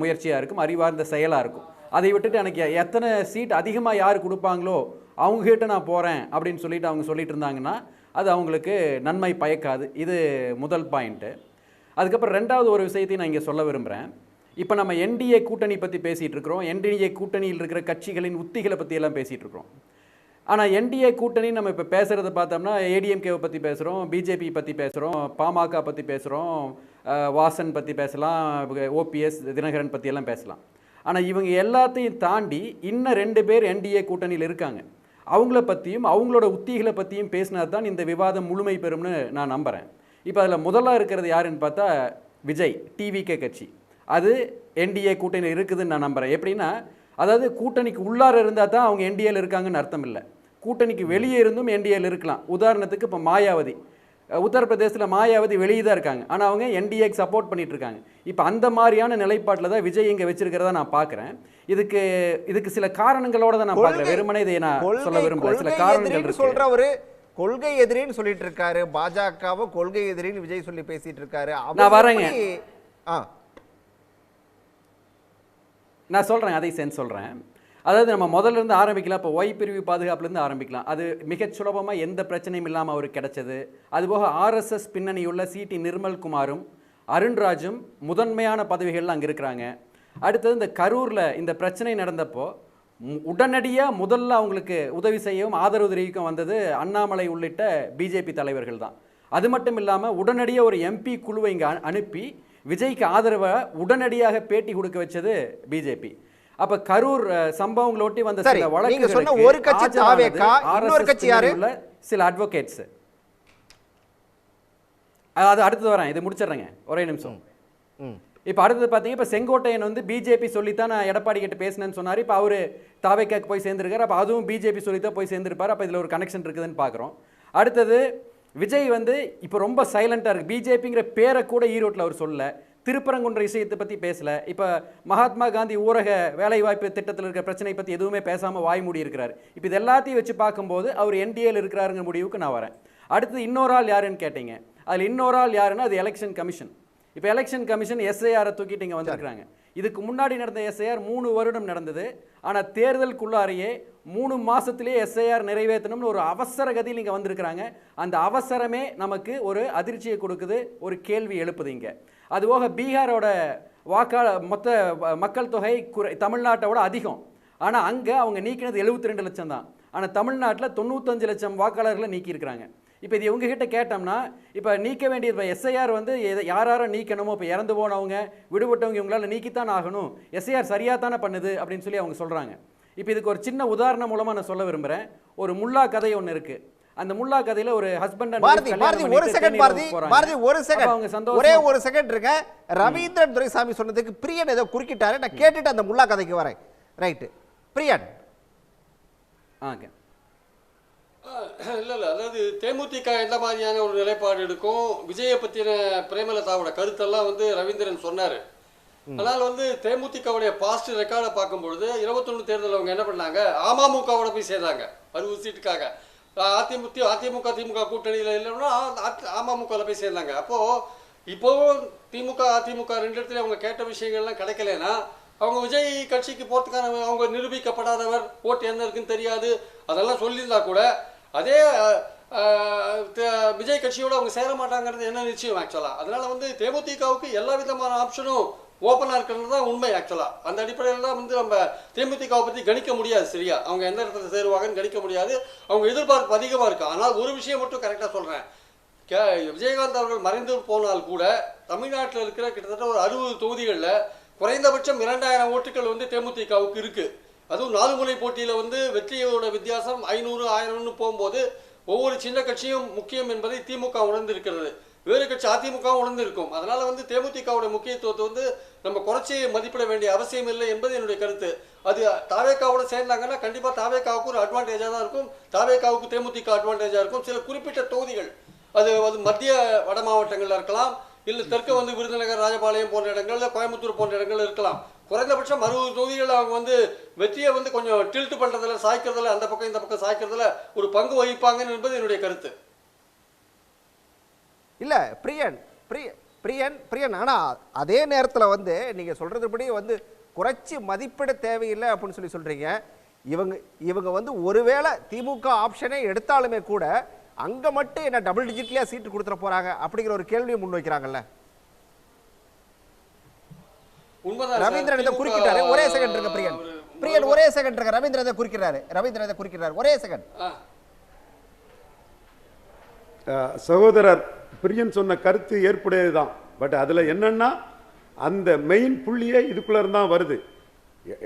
முயற்சியாக இருக்கும், அறிவார்ந்த செயலாக இருக்கும். அதை விட்டுட்டு எனக்கு எத்தனை சீட் அதிகமாக யார் கொடுப்பாங்களோ அவங்ககிட்ட நான் போகிறேன் அப்படின்னு சொல்லிட்டு அவங்க சொல்லிட்டு இருந்தாங்கன்னா அது அவங்களுக்கு நன்மை பயக்காது. இது முதல் பாயிண்ட்டு. அதுக்கப்புறம் ரெண்டாவது ஒரு விஷயத்தையும் நான் இங்கே சொல்ல விரும்புகிறேன். இப்போ நம்ம என்டிஏ கூட்டணி பற்றி பேசிகிட்டு இருக்கிறோம், என்டிஏ கூட்டணியில் இருக்கிற கட்சிகளின் உத்திகளை பற்றி எல்லாம் பேசிகிட்டு இருக்கிறோம். ஆனால் என்டிஏ கூட்டணி நம்ம இப்போ பேசுகிறத பார்த்தோம்னா ஏடிஎம்கேவை பற்றி பேசுகிறோம், பிஜேபி பற்றி பேசுகிறோம், பாமக பற்றி பேசுகிறோம், வாசன் பற்றி பேசலாம், ஓபிஎஸ் தினகரன் பற்றியெல்லாம் பேசலாம். ஆனால் இவங்க எல்லாத்தையும் தாண்டி இன்னும் 2 பேர் என்டிஏ கூட்டணியில் இருக்காங்க. அவங்கள பற்றியும் அவங்களோட உத்திகளை பற்றியும் பேசினா தான் இந்த விவாதம் முழுமை பெறும்னு நான் நம்புகிறேன். இப்போ அதில் முதலாக இருக்கிறது யாருன்னு பார்த்தா விஜய், டிவிகே கட்சி. அது என்டிஏ கூட்டணியில் இருக்குதுன்னு நான் நம்புகிறேன். எப்படின்னா, அதாவது கூட்டணிக்கு உள்ளார இருந்தால் தான் அவங்க என்டிஏல இருக்காங்கன்னு அர்த்தம் இல்லை. கூட்டணிக்கு வெளியே இருந்தும் என்டிஏல இருக்கலாம். உதாரணத்துக்கு இப்போ மாயாவதி, உத்தரப்பிரதேசத்தில் மாயாவதி வெளியே தான் இருக்காங்க, ஆனால் அவங்க என்டிஏக்கு சப்போர்ட் பண்ணிட்டு இருக்காங்க. இப்போ அந்த மாதிரியான நிலைப்பாட்டில் தான் விஜய் இங்கே வச்சிருக்கிறதா நான் பார்க்குறேன். இதுக்கு சில காரணங்களோட தான் நான் பார்க்குறேன். வெறுமனே இதை நான் சொல்ல விரும்பல, சில காரணங்கள் இருக்கு. சொல்றவரு கொள்கை எதிரின்னு சொல்லிட்டு இருக்காரு, பாஜகவை கொள்கை எதிரின்னு விஜய் சொல்லி பேசிட்டு இருக்காரு. நான் வரேங்க, நான் சொல்றேன், அதை சென்ஸ் சொல்றேன். அதாவது நம்ம முதல்ல இருந்து ஆரம்பிக்கலாம். இப்போ ஒய் பிரிவு பாதுகாப்புலேருந்து ஆரம்பிக்கலாம். அது மிகச் சுலபமாக எந்த பிரச்சனையும் இல்லாமல் அவருக்கு கிடைச்சது. அதுபோக ஆர்எஸ்எஸ் பின்னணியுள்ள சிடி நிர்மல்குமாரும் அருண்ராஜும் முதன்மையான பதவிகள்லாம் அங்கே இருக்கிறாங்க. அடுத்தது இந்த கரூரில் இந்த பிரச்சனை நடந்தப்போ உடனடியாக முதல்ல அவங்களுக்கு உதவி செய்யவும் ஆதரவு தெரிவிக்கவும் வந்தது அண்ணாமலை உள்ளிட்ட பிஜேபி தலைவர்கள் தான். அது மட்டும் இல்லாமல் உடனடியாக ஒரு எம்பி குழுவை இங்கே அனுப்பி விஜய்க்கு ஆதரவை உடனடியாக பேட்டி கொடுக்க வச்சது பிஜேபி. அப்ப கரூர் சம்பவங்களோட்டி வந்த சில வழக்குகளுக்கு ஒரு கட்சி தாவேகா, இன்னொரு கட்சி யாரு? சில அட்வொகேட்ஸ். அது அடுத்து வரேன், இது முடிச்சிடுறேங்க, ஒரே நிமிஷம். இப்போ அடுத்தது பார்த்தீங்கன்னா, இப்போ செங்கோட்டையன் வந்து பிஜேபி சொல்லித்தான் நான் எடப்பாடி கிட்ட பேசினேன்னு சொன்னார். இப்போ அவர் தாவேக்காக்கு போய் சேர்ந்துருக்காரு. அப்போ அதுவும் பிஜேபி சொல்லித்தான் போய் சேர்ந்துருப்பார். அப்போ இதில் ஒரு கனெக்ஷன் இருக்குதுன்னு பார்க்குறோம். அடுத்தது விஜய் வந்து இப்போ ரொம்ப சைலண்டாக இருக்குது. பிஜேபிங்கிற பேரை கூட ஈரோட்டில் அவர் சொல்லல, திருப்பரங்குன்ற விஷயத்தை பற்றி பேசலை. இப்போ மகாத்மா காந்தி ஊரக வேலைவாய்ப்பு திட்டத்தில் இருக்கிற பிரச்சனை பற்றி எதுவுமே பேசாமல் வாய் மூடி இருக்கிறார். இப்போ இது எல்லாத்தையும் வச்சு பார்க்கும்போது அவர் என்டிஏல இருக்கிறாருங்கிற முடிவுக்கு நான் வரேன். அடுத்து இன்னொரு ஆள் யாருன்னு கேட்டீங்க. அதில் இன்னொரு ஆள் யாருன்னா அது எலெக்ஷன் கமிஷன். இப்போ எலெக்ஷன் கமிஷன் எஸ்ஐஆரை தூக்கிட்டு இங்கே வந்திருக்கிறாங்க. இதுக்கு முன்னாடி நடந்த எஸ்ஐஆர் 3 வருடம் நடந்தது. ஆனால் தேர்தலுக்குள்ளாரையே 3 மாதத்திலேயே எஸ்ஐஆர் நிறைவேற்றணும்னு ஒரு அவசர கதியில் இங்கே வந்திருக்கிறாங்க. அந்த அவசரமே நமக்கு ஒரு அதிர்ச்சியை கொடுக்குது, ஒரு கேள்வி எழுப்புது இங்கே. அதுபோக பீகாரோட மொத்த மக்கள் தொகை தமிழ்நாட்டோட அதிகம். ஆனால் அங்கே அவங்க நீக்கினது 72 லட்சம் தான். ஆனால் தமிழ்நாட்டில் 95 லட்சம் வாக்காளர்களை நீக்கியிருக்கிறாங்க. இப்போ இது இவங்ககிட்ட கேட்டோம்னா, இப்போ நீக்க வேண்டியது இப்போ எஸ்ஐஆர் வந்து யாரை நீக்கணுமோ, இப்போ இறந்து போனவங்க விடுபட்டவங்க இவங்களால நீக்கித்தான் ஆகணும், எஸ்ஐஆர் சரியாக தானே பண்ணுது அப்படின்னு சொல்லி அவங்க சொல்கிறாங்க. இப்போ இதுக்கு ஒரு சின்ன உதாரணம் மூலமாக நான் சொல்ல விரும்புகிறேன். ஒரு முல்லா கதை ஒன்று இருக்குது. அந்த முல்லா கதையில ஒரு ஹஸ்பண்ட் அண்ட் ஒரு செகண்ட் இருக்க ரவீந்திரன் துரைசாமி சொன்னதுக்கு பிரியன் ஏதோ குறுக்கிட்டாரு. நான் கேட்டுட்டு அந்த முல்லா கதைக்கு வரேன். ரைட் பிரியன். இல்லை அதாவது தேமுதிக எந்த மாதிரியான ஒரு நிலைப்பாடு எடுக்கும், விஜயை பற்றின பிரேமலதாவோட கருத்தெல்லாம் வந்து ரவீந்திரன் சொன்னார். ஆனால் வந்து தேமுதிகவுடைய பாஸ்ட் ரெக்கார்டை பார்க்கும்பொழுது 21 தேர்தலில் அவங்க என்ன பண்ணாங்க, அமமுகவோட போய் சேர்ந்தாங்க 60 சீட்டுக்காக. அதிமுக திமுக கூட்டணியில் இல்லைன்னா அமமுகவில் போய் சேர்ந்தாங்க. அப்போது இப்போவும் திமுக அதிமுக 2 இடத்துல அவங்க கேட்ட விஷயங்கள்லாம் கிடைக்கலன்னா அவங்க விஜய் கட்சிக்கு போகிறதுக்கான அவங்க நிரூபிக்கப்படாதவர், ஓட்டு என்ன இருக்குன்னு தெரியாது, அதெல்லாம் சொல்லியிருந்தா கூட அதே விஜய் கட்சியோடு அவங்க சேர மாட்டாங்கிறது என்ன நிச்சயம் ஆக்சுவலாக. அதனால் வந்து தேமுதிகவுக்கு எல்லா விதமான ஆப்ஷனும் ஓப்பனாக இருக்கிறது தான் உண்மை ஆக்சுவலாக. அந்த அடிப்படையில் தான் வந்து நம்ம தேமுதிகவை பற்றி கணிக்க முடியாது சரியா, அவங்க எந்த இடத்துல சேருவாங்கன்னு கணிக்க முடியாது. அவங்க எதிர்பார்ப்பு அதிகமாக இருக்குது. ஆனால் ஒரு விஷயம் மட்டும் கரெக்டாக சொல்கிறேன், விஜயகாந்த் அவர்கள் மறைந்து போனால் கூட தமிழ்நாட்டில் இருக்கிற கிட்டத்தட்ட ஒரு 60 தொகுதிகளில் குறைந்தபட்சம் 2000 ஓட்டுகள் வந்து தேமுதிகவுக்கு இருக்குது. அதுவும் 4 முனை போட்டியில் வந்து வெற்றியோட வித்தியாசம் 500 1000ன்னு போகும்போது ஒவ்வொரு சின்ன கட்சியும் முக்கியம் என்பதை திமுக உணர்ந்திருக்கிறது, வேறு கட்சி அதிமுகவும் உணர்ந்திருக்கும். அதனால் வந்து தேமுதிகவோட முக்கியத்துவத்தை வந்து நம்ம குறைச்சி மதிப்பிட வேண்டிய அவசியம் இல்லை என்பது என்னுடைய கருத்து. அது தாவேக்காவோட சேர்ந்தாங்கன்னா கண்டிப்பாக தாவேக்காவுக்கு ஒரு அட்வான்டேஜாக தான் இருக்கும், தாவேக்காவுக்கு தேமுதிக அட்வான்டேஜாக இருக்கும். சில குறிப்பிட்ட தொகுதிகள் அது மத்திய வட மாவட்டங்களில் இருக்கலாம், இல்லை தெற்கு வந்து விருதுநகர் ராஜபாளையம் போன்ற இடங்கள், கோயம்புத்தூர் போன்ற இடங்கள் இருக்கலாம். குறைந்தபட்சம் 60 தொகுதிகளில் அவங்க வந்து வெற்றியை வந்து கொஞ்சம் டில்ட் பண்ணுறதுல சாய்க்கிறதுல அந்த பக்கம் இந்த பக்கம் சாய்க்கிறதுல ஒரு பங்கு வகிப்பாங்கன்னு என்பது என்னுடைய கருத்து. இல்லை பிரியன் ஆனால் அதே நேரத்தில் வந்து நீங்கள் சொல்கிறதுபடி வந்து குறைச்சி மதிப்பிட தேவையில்லை அப்படின்னு சொல்கிறீங்க. இவங்க வந்து ஒருவேளை திமுக ஆப்ஷனே எடுத்தாலுமே கூட அங்கே மட்டும் என்ன டபுள் டிஜிட்லேயே சீட்டு கொடுத்துட போகிறாங்க அப்படிங்கிற ஒரு கேள்வியை முன்வைக்கிறாங்கல்ல. ரவீந்திரன் இதை குறுக்கிட்டாரு. ஒரே செகண்ட் இருக்க பிரியன் ஒரே செகண்ட் இருக்க. ரவீந்திரன் இதை குறிக்கிறாரு. ஒரே செகண்ட். சகோதரர் பிரியன் சொன்ன கருத்து ஏற்புடையதுதான். பட் அதுல என்னன்னா அந்த மெயின் புள்ளியே இதுக்குள்ள இருந்தான் வருது.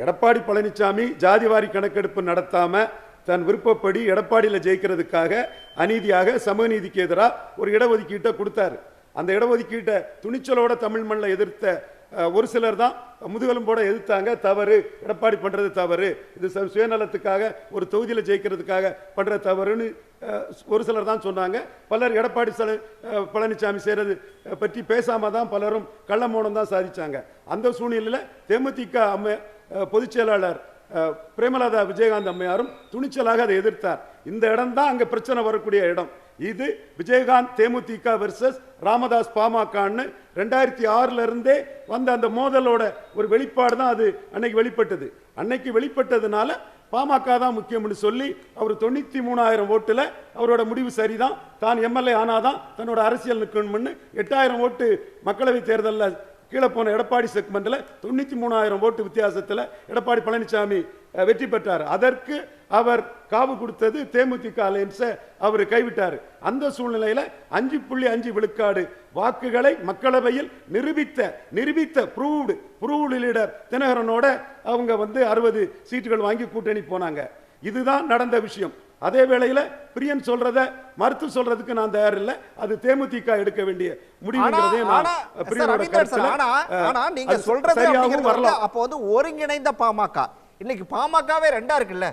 எடப்பாடி பழனிசாமி ஜாதிவாரி கணக்கெடுப்பு நடத்தாம தன் விருப்பப்படி எடப்பாடியில் ஜெயிக்கிறதுக்காக அநீதியாக சமநீதிக்கு எதிராக ஒரு இடஒதுக்கீட்டை கொடுத்தாரு. அந்த இடஒதுக்கீட்டை துணிச்சலோட தமிழ் மண்ணில் எதிர்த்த ஒரு சிலர் தான் முதுகெலும்போட எதிர்த்தாங்க. தவறு, எடப்பாடி பண்றது தவறு, இது சுயநலத்துக்காக ஒரு தொகுதியில் ஜெயிக்கிறதுக்காக பண்ற தவறுன்னு ஒரு சிலர் தான் சொன்னாங்க. பலர் எடப்பாடி பழனிசாமி செய்யறது பற்றி பேசாம தான் பலரும் கள்ளமௌனம் தான் சாதிச்சாங்க. அந்த சூழ்நிலையில் தேமுதிக பொதுச் செயலாளர் பிரேமலதா விஜயகாந்த் அம்மையாரும் துணிச்சலாக அதை எதிர்த்தார். இந்த இடம் தான் அங்க பிரச்சனை வரக்கூடிய இடம். இது விஜயகாந்த் தேமுதிக வெர்சஸ் ராமதாஸ் பாமகன்னு 2006 இருந்தே வந்த அந்த மோதலோட ஒரு வெளிப்பாடு தான் அது அன்னைக்கு வெளிப்பட்டது. அன்னைக்கு வெளிப்பட்டதுனால பாமக தான் முக்கியம்னு சொல்லி அவர் 93,000 ஓட்டுல அவரோட முடிவு சரிதான், தான் எம்எல்ஏ ஆனாதான் தன்னோட அரசியல் நிற்கணும்னு 8,000 ஓட்டு மக்களவை தேர்தலில் கீழே போன எடப்பாடி செக்மெண்ட்ல 93,000 ஓட்டு வித்தியாசத்தில் எடப்பாடி பழனிசாமி வெற்றி பெற்றார். அதற்கு அவர் காவு கொடுத்தது தேமுதிக அலையன்ஸை அவர் கைவிட்டார். அந்த சூழ்நிலையில் 5.5 விழுக்காடு வாக்குகளை மக்களவையில் நிரூபித்த ப்ரூவ்டு லீடர் தினகரனோட அவங்க வந்து 60 சீட்டுகள் வாங்கி கூட்டணி போனாங்க. இதுதான் நடந்த விஷயம். அதே வேளையில பிரியன் சொல்றத மறுத்து சொல்றதுக்கு நான் தயார் இல்லை. அது தேமுதிக எடுக்க வேண்டிய முடிவுங்கிறதே நீங்க சொல்றது வரலாம். அப்போ வந்து ஒருங்கிணைந்த பாமக இன்னைக்கு பாமகவே ரெண்டா இருக்குல்ல.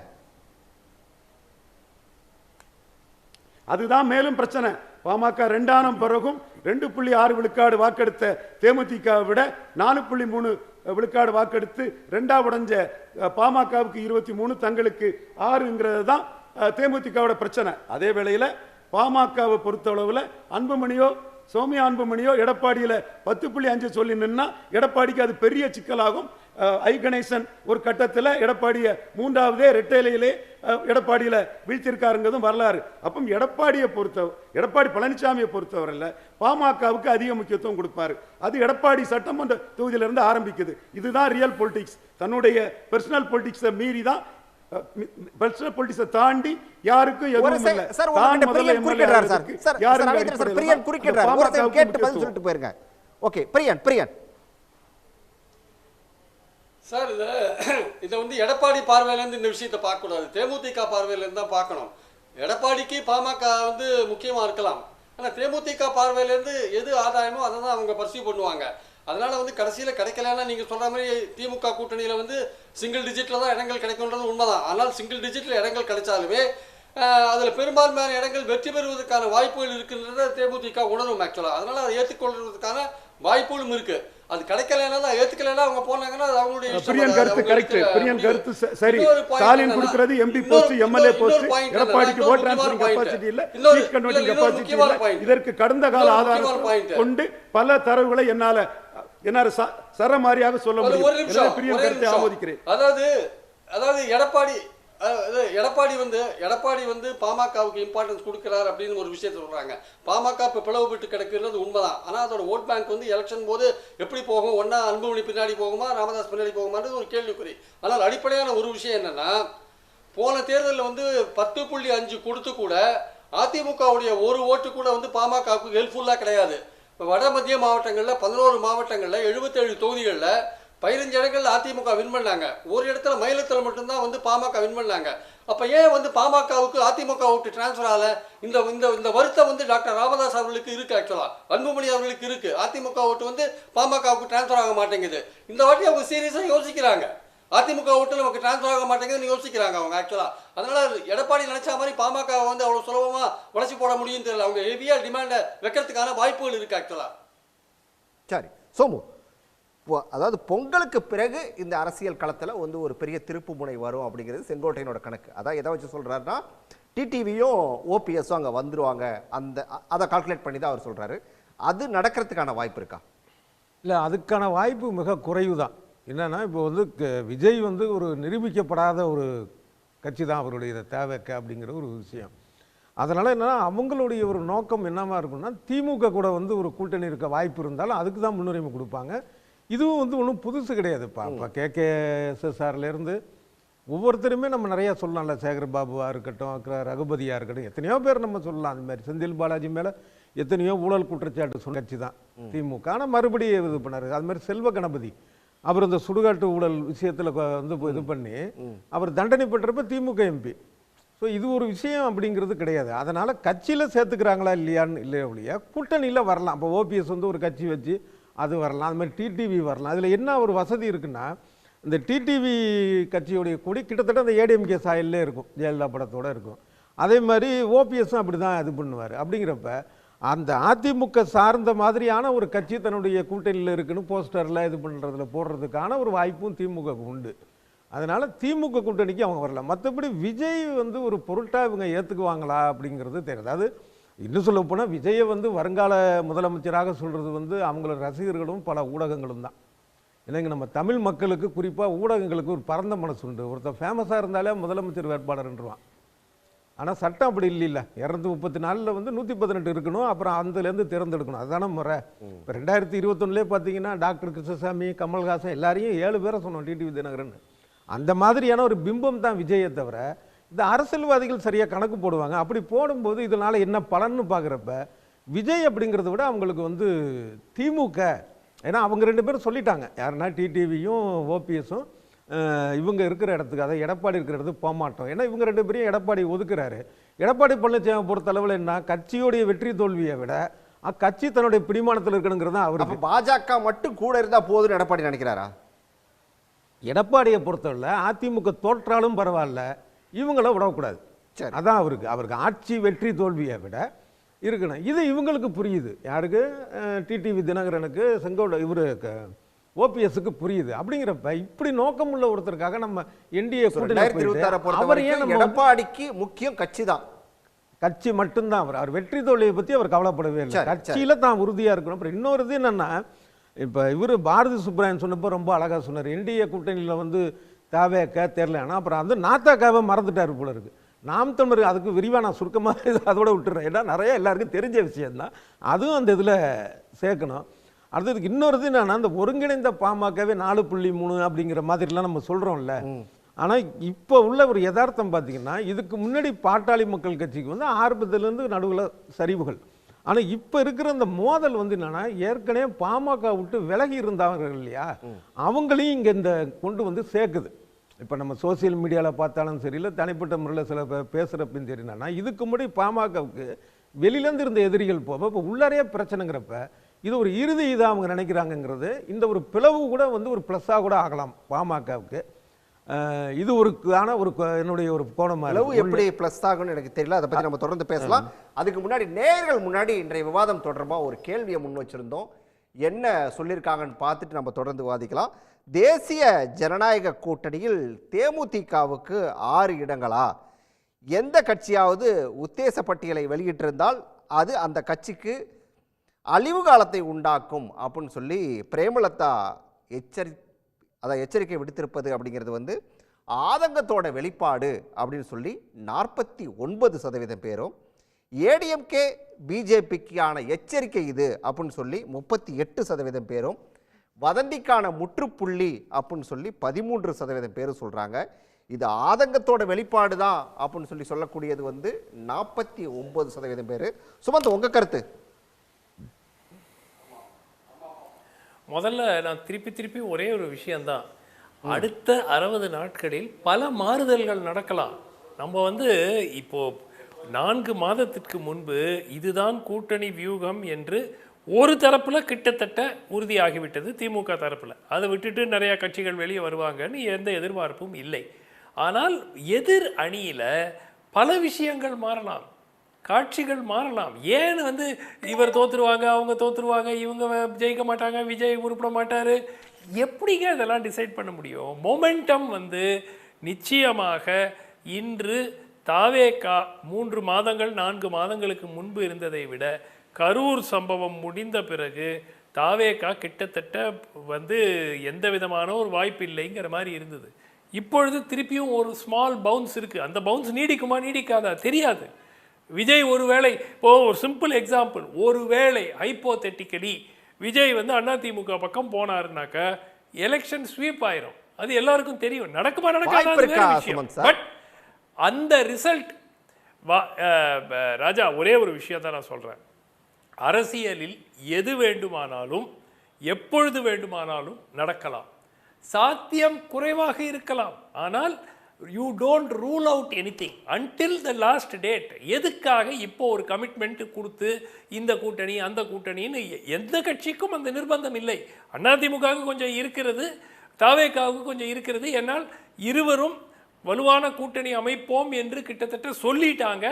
அதுதான் மேலும் பிரச்சனை. பாமக 2ஆன பிறகும் 2.6 விழுக்காடு வாக்கெடுத்த தேமுதிக விட 4.3 விழுக்காடு வாக்கெடுத்து 2ஆ உடைஞ்ச பாமகவுக்கு 23 தங்களுக்கு 6ங்கிறது தான் தேமுதிகவோட பிரச்சனை. அதே வேளையில பாமகவை பொறுத்தளவுல அன்புமணியோ சௌமியா அன்புமணியோ எடப்பாடியில 10.5 சொல்லி நின்னா எடப்பாடிக்கு அது பெரிய சிக்கலாகும். ஐ கணேசன் ஒரு கட்டத்தில் எடப்பாடிய 3ஆவதே ரெட்டையிலே எடப்பாடியில வீழ்த்திருக்காருங்கிறதும் வரலாறு. அப்போ எடப்பாடி பழனிசாமியை பொறுத்தவரையில் பாமகவுக்கு அதிக முக்கியத்துவம் கொடுப்பாரு. அது எடப்பாடி சட்டமன்ற தொகுதியிலிருந்து ஆரம்பிக்குது. இதுதான் ரியல் பொலிட்டிக்ஸ். தன்னுடைய பெர்சனல் பொலிட்டிக்ஸை மீறி தான் பர்சனல் பொலிட்டிக்ஸை தாண்டி யாருக்கும் எதுவும் இல்லை. தான் முதல்ல எம்எல்ஏ சார் யாரும் பிரியன் குறுக்கிடுறார். ஒரு செகண்ட் கேட்டு பதில் சொல்லிட்டு போயிருங்க. ஓகே பிரியன் சார், இதை வந்து எடப்பாடி பார்வையிலேருந்து இந்த விஷயத்தை பார்க்கக்கூடாது, தேமுதிக பார்வையிலேருந்து தான் பார்க்கணும். எடப்பாடிக்கு பாமக வந்து முக்கியமாக இருக்கலாம், ஆனால் தேமுதிக பார்வையிலேருந்து எது ஆதாயமோ அதை தான் அவங்க பர்சீவ் பண்ணுவாங்க. அதனால வந்து கடைசியில் கிடைக்கலன்னா நீங்கள் சொல்கிற மாதிரி திமுக கூட்டணியில் வந்து சிங்கிள் டிஜிட்டில் தான் இடங்கள் கிடைக்கும்ன்றது உண்மைதான். ஆனால் சிங்கிள் டிஜிட்டில் இடங்கள் கிடைச்சாலுமே அதில் பெரும்பான்மையான இடங்கள் வெற்றி பெறுவதற்கான வாய்ப்புகள் இருக்குன்றத தேமுதிக உணரும் ஆக்சுவலாக. அதனால் அதை ஏற்றுக்கொள்வதற்கான வாய்ப்புகளும் இருக்குது. அது கிடைக்கலன்னா ஏத்துக்கலன்னா அவங்க போனாங்கன்னா அது அவங்களுடைய பிரியன் கருத்து கரெக்ட். பிரியன் கருத்து சரி. ஸ்டாலின் கொடுக்கிறது எம்பி போஸ்ட் எம்எல்ஏ போஸ்ட் எடப்பாடிக்கு ஓட் ட்ரான்ஸ்ஃபரிங் கெபாசிட்டி இல்ல, சீட் கன்வர்ட்டிங் கெபாசிட்டி இல்ல. இதற்கு கடந்த கால ஆதாரம் கொண்டு பல தரவுகளை என்னால சரமாரியாக சொல்ல முடியும். பிரியன் கருத்தை ஆமோதிக்கிறேன். அதாவது எடப்பாடி வந்து பாமகவுக்கு இம்பார்ட்டன்ஸ் கொடுக்கிறார் அப்படின்னு ஒரு விஷயத்தை சொல்றாங்க. பாமக இப்போ பிளவுபட்டு கிடக்கிறது உண்மைதான். ஆனால் அதோட ஓட் பேங்க் வந்து எலெக்ஷன் போது எப்படி போகும், ஒன்னா அன்புமணி பின்னாடி போகுமா ராமதாஸ் பின்னாடி போகுமான்றது ஒரு கேள்விக்குறி. ஆனால் அடிப்படையான ஒரு விஷயம் என்னன்னா, போன தேர்தலில் வந்து 10.5 கொடுத்து கூட அதிமுகவுடைய ஒரு ஓட்டு கூட வந்து பாமகவுக்கு ஹெல்ப்ஃபுல்லாக கிடையாது. இப்போ வட மத்திய மாவட்டங்களில் 11 மாவட்டங்களில் 77 தொகுதிகளில் 15 இடங்கள்ல அதிமுக வின் பண்ணாங்க. ஒரு இடத்துல மயிலத்தில் மட்டும்தான் வந்து பாமக வின் பண்ணாங்க. அப்போ ஏன் வந்து பாமகவுக்கு அதிமுக ஓட்டு டிரான்ஸ்ஃபர் ஆகல? இந்த வருத்தம் வந்து டாக்டர் ராமதாஸ் அவர்களுக்கு இருக்கு, ஆக்சுவலாக அன்புமணி அவர்களுக்கு இருக்கு. அதிமுக ஓட்டு வந்து பாமகவுக்கு டிரான்ஸ்ஃபர் ஆக மாட்டேங்குது. இந்த வாட்டி அவங்க சீரியஸாக யோசிக்கிறாங்க. அதிமுக ஓட்டு நமக்கு டிரான்ஸ்ஃபர் ஆக மாட்டேங்குதுன்னு யோசிக்கிறாங்க அவங்க ஆக்சுவலாக. அதனால எடப்பாடி நினைச்ச மாதிரி பாமக வந்து அவ்வளோ சுலபமாக உடச்சி போட முடியும் தெரியல. அவங்க ஹெவியாக டிமாண்டை வைக்கிறதுக்கான வாய்ப்புகள் இருக்கு ஆக்சுவலாக. சரி சோமு, அதாவது பொங்கலுக்கு பிறகு இந்த அரசியல் களத்தில் வந்து ஒரு பெரிய திருப்பு முனை வரும் அப்படிங்கிறது செங்கோட்டையனோட கணக்கு. அதான் எதை வச்சு சொல்கிறாருன்னா, டிடிவியும் ஓபிஎஸும் அங்கே வந்துருவாங்க, அதை கால்குலேட் பண்ணி தான் அவர் சொல்கிறாரு. அது நடக்கிறதுக்கான வாய்ப்பு இருக்கா? இல்லை, அதுக்கான வாய்ப்பு மிக குறைவு தான். என்னன்னா இப்போ வந்து விஜய் வந்து ஒரு நிரூபிக்கப்படாத ஒரு கட்சி தான் அவருடைய தேவைக்க அப்படிங்கிற ஒரு விஷயம். அதனால் என்னன்னா அவங்களுடைய ஒரு நோக்கம் என்னவா இருக்குன்னா திமுக கூட வந்து ஒரு கூட்டணி இருக்க வாய்ப்பு இருந்தாலும் அதுக்கு தான் முன்னுரிமை கொடுப்பாங்க. இதுவும் வந்து ஒன்றும் புதுசு கிடையாதுப்பா. இப்போ KKSSRலேருந்து ஒவ்வொருத்தருமே நம்ம நிறையா சொல்லலாம்ல. சேகர் பாபுவாக இருக்கட்டும், ரகுபதியாக இருக்கட்டும், எத்தனையோ பேர் நம்ம சொல்லலாம். அந்த மாதிரி செந்தில் பாலாஜி மேலே எத்தனையோ ஊழல் குற்றச்சாட்டு சொன்ன கட்சி தான் திமுக. ஆனால் மறுபடியும் இது பண்ணார். அது மாதிரி செல்வ கணபதி அவர் இந்த சுடுகாட்டு ஊழல் விஷயத்தில் வந்து இது பண்ணி அவர் தண்டனை பெற்றப்ப திமுக MP. ஸோ இது ஒரு விஷயம் அப்படிங்கிறது கிடையாது. அதனால் கட்சியில் சேர்த்துக்கிறாங்களா இல்லையான்னு இல்லையா ஒழிய கூட்டணியில் வரலாம். இப்போ OPS வந்து ஒரு கட்சி வச்சு அது வரலாம். அது மாதிரி TTV வரலாம். அதில் என்ன ஒரு வசதி இருக்குன்னா இந்த TTV கட்சியுடைய கொடி கிட்டத்தட்ட அந்த ADMK சாயல்லே இருக்கும், ஜெயலலிதா படத்தோடு இருக்கும். அதே மாதிரி OPSம் அப்படி தான் இது பண்ணுவார். அப்படிங்கிறப்ப அந்த அதிமுக சார்ந்த மாதிரியான ஒரு கட்சி தன்னுடைய கூட்டணியில் இருக்குன்னு போஸ்டரில் இது பண்ணுறதுல போடுறதுக்கான ஒரு வாய்ப்பும் திமுக உண்டு. அதனால் திமுக கூட்டணிக்கு அவங்க வரலாம். மற்றபடி விஜய் வந்து ஒரு பொருட்டாக இவங்க ஏற்றுக்குவாங்களா அப்படிங்கிறது தெரியாது. அதாவது இன்னும் சொல்ல போனால் விஜயை வந்து வருங்கால முதலமைச்சராக சொல்கிறது வந்து அவங்கள ரசிகர்களும் பல ஊடகங்களும் தான். இல்லைங்க, நம்ம தமிழ் மக்களுக்கு குறிப்பாக ஊடகங்களுக்கு ஒரு பரந்த மனசு உண்டு. ஒருத்தர் ஃபேமஸாக இருந்தாலே முதலமைச்சர் வேட்பாளர்ன்றான். ஆனால் சட்டம் அப்படி இல்லைல்ல. 234 வந்து 118 இருக்கணும். அப்புறம் அதுலேருந்து தேர்ந்தெடுக்கணும். அதுதானே முறை. இப்போ 2021 பார்த்தீங்கன்னா டாக்டர் கிருஷ்ணசாமி, கமல்ஹாசன் எல்லாரையும் 7 பேரை சொன்னோம் TTV தினகரன். அந்த மாதிரியான ஒரு பிம்பம் தான் விஜயை தவிர இந்த அரசியல்வாதிகள் சரியாக கணக்கு போடுவாங்க. அப்படி போடும்போது இதனால் என்ன பலன்னு பார்க்குறப்ப விஜய் அப்படிங்கிறத விட அவங்களுக்கு வந்து திமுக, ஏன்னா அவங்க 2 பேரும் சொல்லிட்டாங்க. யாருன்னா TTVயும் OPSம் இவங்க இருக்கிற இடத்துக்கு, அதாவது எடப்பாடி இருக்கிற இடத்துக்கு போக மாட்டோம். ஏன்னா இவங்க 2 பேரையும் எடப்பாடி ஒதுக்குறாரு. எடப்பாடி பழனிசாமி பொறுத்தளவில் என்ன, கட்சியோடைய வெற்றி தோல்வியை விட கட்சி தன்னுடைய பிடிமானத்தில் இருக்கணுங்கிறது தான் அவருக்கு. பாஜக மட்டும் கூட இருந்தால் போதுன்னு எடப்பாடி நினைக்கிறாரா? எடப்பாடியை பொறுத்தவரை அதிமுக தோற்றாலும் பரவாயில்ல, இவங்கள விடக்கூடாது. அதான் அவருக்கு ஆட்சி வெற்றி தோல்வியை விட இருக்கணும். இது இவங்களுக்கு புரியுது. யாருக்கு? TTV தினகரனுக்கு, செங்கோட இவருக்கு OPSக்கு புரியுது. அப்படிங்கிறப்ப இப்படி நோக்கம் உள்ள ஒருத்தருக்காக நம்ம NDA எடப்பாடிக்கு முக்கியம் கட்சி தான், கட்சி மட்டும்தான். அவர் வெற்றி தோல்வியை பற்றி அவர் கவலைப்படவே இல்லை. கட்சியில தான் உறுதியாக இருக்கணும். அப்புறம் இன்னொரு இது என்னன்னா, இப்போ இவர் பாரதி சுப்ராயன் சொன்னப்போ ரொம்ப அழகாக சொன்னார். NDA கூட்டணியில் வந்து தாவேக்க தெரியலன்னா அப்புறம் வந்து நாத்தாக்காவை மறந்துட்டார் போல இருக்கு. நாம் தமிழர் அதுக்கு விரிவாக நான் சுருக்கமாக அதோட விட்டுறேன். ஏன்னா நிறைய எல்லாருக்கும் தெரிஞ்ச விஷயம்தான். அதுவும் அந்த இதில் சேர்க்கணும். அடுத்ததுக்கு இன்னொரு இது என்னன்னா, அந்த ஒருங்கிணைந்த பாமகவே 4.3 அப்படிங்கிற மாதிரிலாம் நம்ம சொல்கிறோம்ல. ஆனால் இப்போ உள்ள ஒரு யதார்த்தம் பார்த்தீங்கன்னா, இதுக்கு முன்னாடி பாட்டாளி மக்கள் கட்சிக்கு வந்து ஆரம்பத்திலேருந்து நடுவில் சரிவுகள். ஆனால் இப்போ இருக்கிற அந்த மோதல் வந்து என்னன்னா, ஏற்கனவே பாமக விட்டு விலகி இருந்தார்கள் இல்லையா, அவங்களையும் இங்கே இந்த கொண்டு வந்து சேர்க்குது. இப்போ நம்ம சோசியல் மீடியாவில் பார்த்தாலும் சரி, இல்லை தனிப்பட்ட முறையில் சில பேசுகிறப்பையும் சரி, என்னன்னா இதுக்கு முன்னாடி பாமகவுக்கு வெளியிலேருந்து இருந்த எதிரிகள் போக இப்போ உள்ளாரையே பிரச்சனைங்கிறப்ப இது ஒரு இறுதி இதாக அவங்க நினைக்கிறாங்கங்கிறது. இந்த ஒரு பிளவு கூட வந்து ஒரு ப்ளஸ்ஸாக கூட ஆகலாம் பாமகவுக்கு. இது ஒரு என்னுடைய ஒரு கோணமாக. அளவு எப்படி ப்ளஸ் ஆகும்னு எனக்கு தெரியல. அதை பற்றி நம்ம தொடர்ந்து பேசலாம். அதுக்கு முன்னாடி நேயர்கள் முன்னாடி இன்றைய விவாதம் தொடர்பாக ஒரு கேள்வியை முன் வச்சிருந்தோம். என்ன சொல்லியிருக்காங்கன்னு பார்த்துட்டு நம்ம தொடர்ந்து விவாதிக்கலாம். தேசிய ஜனநாயக கூட்டணியில் தேமுதிகவுக்கு 6 இடங்களா? எந்த கட்சியாவது உத்தேச பட்டியலை வெளியிட்டிருந்தால் அது அந்த கட்சிக்கு அழிவு காலத்தை உண்டாக்கும் அப்படின்னு சொல்லி பிரேமலதா எச்சரிக்கை விடுத்திருப்பது அப்படிங்கிறது வந்து ஆதங்கத்தோட வெளிப்பாடு அப்படின்னு சொல்லி 49% பேரும், ADMK BJPக்கான எச்சரிக்கை இது அப்படின்னு சொல்லி 38% பேரும், வதந்திக்கான முற்றுப்புள்ளி அப்படின்னு சொல்லி 13% பேரும் சொல்கிறாங்க. இது ஆதங்கத்தோட வெளிப்பாடு தான் அப்படின்னு சொல்லக்கூடியது வந்து 49% பேர். சுமந்த், உங்கள் கருத்து? முதல்ல நான் திருப்பி ஒரே ஒரு விஷயந்தான். அடுத்த 60 நாட்களில் பல மாறுதல்கள் நடக்கலாம். நம்ம வந்து இப்போ 4 மாதத்திற்கு முன்பு இதுதான் கூட்டணி வியூகம் என்று ஒரு தரப்பில் கிட்டத்தட்ட உறுதியாகிவிட்டது திமுக தரப்பில். அதை விட்டுட்டு நிறையா கட்சிகள் வெளியே வருவாங்கன்னு எந்த எதிர்பார்ப்பும் இல்லை. ஆனால் எதிர் அணியில் பல விஷயங்கள் மாறலாம், காட்சிகள் மாறலாம். ஏன்னு வந்து இவர் தோற்றுருவாங்க, அவங்க தோற்றுருவாங்க, இவங்க ஜெயிக்க மாட்டாங்க, விஜய் உருப்பிட மாட்டார், எப்படிங்க இதெல்லாம் டிசைட் பண்ண முடியும்? மொமெண்டம் வந்து நிச்சயமாக இன்று தாவேகா 3 மாதங்கள் 4 மாதங்களுக்கு முன்பு இருந்ததை விட கரூர் சம்பவம் முடிந்த பிறகு தாவேகா கிட்டத்தட்ட வந்து எந்த விதமான ஒரு வாய்ப்பு இல்லைங்கிற மாதிரி இருந்தது. இப்பொழுது திருப்பியும் ஒரு ஸ்மால் பவுன்ஸ் இருக்குது. அந்த பவுன்ஸ் நீடிக்குமா நீடிக்காதா தெரியாது. விஜய் ஒருவேளை ஒரு சிம்பிள் எக்ஸாம்பிள், ஒருவேளை ஹைப்போதெட்டிக்கலி விஜய் வந்து அதிமுக பக்கம் போனாருனாக்கா எலெக்ஷன் ஸ்வீப் ஆயிரும். அது எல்லாருக்கும் தெரியும். நடக்குமா நடக்காத பட் அந்த ரிசல்ட் ராஜா ஒரே ஒரு விஷயம் தான் நான் சொல்றேன். அரசியலில் எது வேண்டுமானாலும் எப்பொழுது வேண்டுமானாலும் நடக்கலாம். சாத்தியம் குறைவாக இருக்கலாம். ஆனால் you don't rule out anything until the last date. எதுக்காக இப்போ ஒரு கமிட்மெண்ட் கொடுத்து இந்த கூட்டணி அந்த கூட்டணின்னு எந்த கட்சிக்கும் அந்த நிர்பந்தம் இல்லை. அதிமுகவுக்கு கொஞ்சம் இருக்கிறது, தாவேகாவுக்கு கொஞ்சம் இருக்கிறது. என்னால் இருவரும் வலுவான கூட்டணி அமைப்போம் என்று கிட்டத்தட்ட சொல்லிட்டாங்க.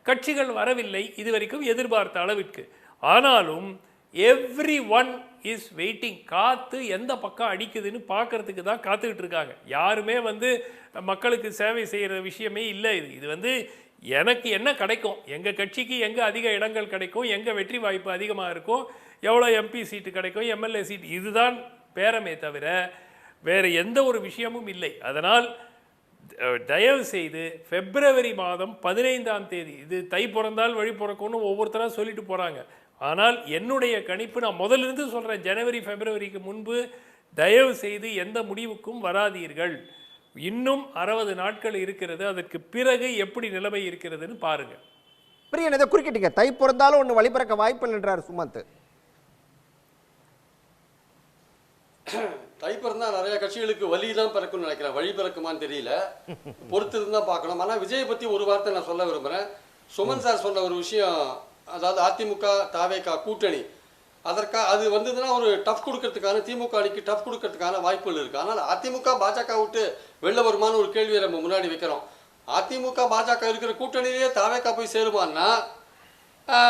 கட்சிகள் வரவில்லை இதுவரைக்கும் எதிர்பார்த்த அளவிற்கு. ஆனாலும் எவ்ரி ஒன் இஸ் வெயிட்டிங். காத்து எந்த பக்கம் அடிக்குதுன்னு பார்க்கறதுக்கு தான் காத்துக்கிட்டு இருக்காங்க. யாருமே வந்து மக்களுக்கு சேவை செய்கிற விஷயமே இல்லை. இது வந்து எனக்கு என்ன கிடைக்கும், எங்கள் கட்சிக்கு எங்கே அதிக இடங்கள் கிடைக்கும், எங்கே வெற்றி வாய்ப்பு அதிகமாக இருக்கும், எவ்வளோ எம்பி சீட்டு கிடைக்கும், எம்எல்ஏ சீட்டு, இதுதான் பேரமே தவிர வேறு எந்த ஒரு விஷயமும் இல்லை. அதனால் தயவு செய்து பிப்ரவரி மாதம் 15ஆம் தேதி, இது தை பிறந்தால் வழி பிறக்கும்னு ஒவ்வொருத்தராக சொல்லிட்டு போகிறாங்க. ஆனால் என்னுடைய கணிப்பு, நான் முதலிருந்து சொல்கிறேன், ஜனவரி பிப்ரவரிக்கு முன்பு தயவு செய்து எந்த முடிவுக்கும் வராதீர்கள். இன்னும் 60 நாட்கள் இருக்கிறது. அதற்கு பிறகு எப்படி நிலைமை இருக்கிறதுன்னு பாருங்க. பிரியன் இதை குறுக்கிட்டீங்க, தை பிறந்தாலும் ஒன்று வழிபிறக்க வாய்ப்பு என்றார் சுமந்த். தை பிறந்தா நிறைய கட்சிகளுக்கு வழி தான் பிறக்கும்னு நினைக்கிறேன். வழி பிறக்குமான்னு தெரியல, பொறுத்து இருந்தால் பார்க்கணும். ஆனால் விஜயை பற்றி ஒரு வார்த்தை நான் சொல்ல விரும்புகிறேன். சுமன் சார் சொன்ன ஒரு விஷயம், அதாவது அதிமுக தாவேகா கூட்டணி, அது வந்ததுன்னா ஒரு டஃப் கொடுக்கறதுக்கான, திமுக அணிக்கு டஃப் கொடுக்கறதுக்கான வாய்ப்புகள் இருக்குது. ஆனால் அதிமுக பாஜக விட்டு வெளில வருமானு ஒரு கேள்வியை நம்ம முன்னாடி வைக்கிறோம். அதிமுக பாஜக இருக்கிற கூட்டணியிலேயே தாவேகா போய் சேருமான்னா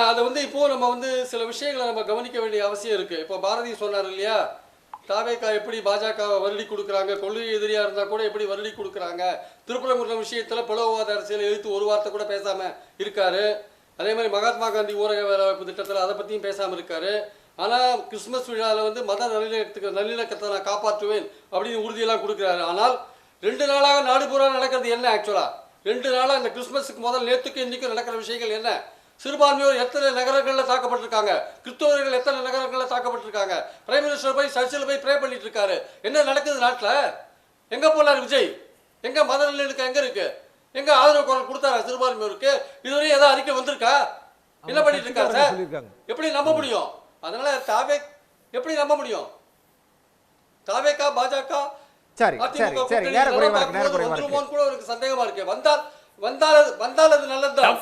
அதை வந்து இப்போது நம்ம வந்து சில விஷயங்களை நம்ம கவனிக்க வேண்டிய அவசியம் இருக்குது. இப்போ பாரதி சொன்னார் இல்லையா, தாவேகா எப்படி பாஜகவை வருடி கொடுக்குறாங்க, கொள்கை எதிரியாக இருந்தால் கூட எப்படி வருடி கொடுக்குறாங்க, திருப்பரங்குன்றம் விஷயத்தில் பிளவுவாத அரசியல் எழுத்து ஒரு வார்த்தை கூட பேசாமல் இருக்காரு. அதே மாதிரி மகாத்மா காந்தி ஊரக வேலைவாய்ப்பு திட்டத்தில் அதை பற்றியும் பேசாமல் இருக்காரு. ஆனால் கிறிஸ்மஸ் விழாவில் வந்து மத நல்லிணக்கத்தை நான் காப்பாற்றுவேன் அப்படின்னு உறுதியெல்லாம் கொடுக்குறாரு. ஆனால் 2 நாளாக நாடு பூரா நடக்கிறது என்ன? ஆக்சுவலாக 2 நாளாக இந்த கிறிஸ்மஸுக்கு முதல் நேற்றுக்கு இன்றைக்கும் நடக்கிற விஷயங்கள் என்ன? சிறுபான்மையோர் எத்தனை நகரங்களில் தாக்கப்பட்டிருக்காங்க, கிறிஸ்தவர்கள் எத்தனை நகரங்களில் தாக்கப்பட்டிருக்காங்க. பிரைம் மினிஸ்டர் போய் சர்ச்சில் போய் ப்ரே பண்ணிட்டு இருக்காரு. என்ன நடக்குது நாட்டில்? எங்கே போனார் விஜய்? எங்கே மத நல்லிணக்கம் எங்கே இருக்கு? எங்கே ஆதரவு குரல் கொடுத்தாரா சிறுபான்மையோருக்கு? இதுவரையும் ஏதாவது அறிக்கை வந்திருக்கா? என்ன பண்ணிட்டு இருக்காரு சார்? எப்படி நம்ப முடியும்? அதனால எப்படி நம்ப முடியும்? தாவேகா பாஜக அதிமுக கூட ஒரு சந்தேகமா இருக்கு. வந்தால் அது நல்லதுதான்.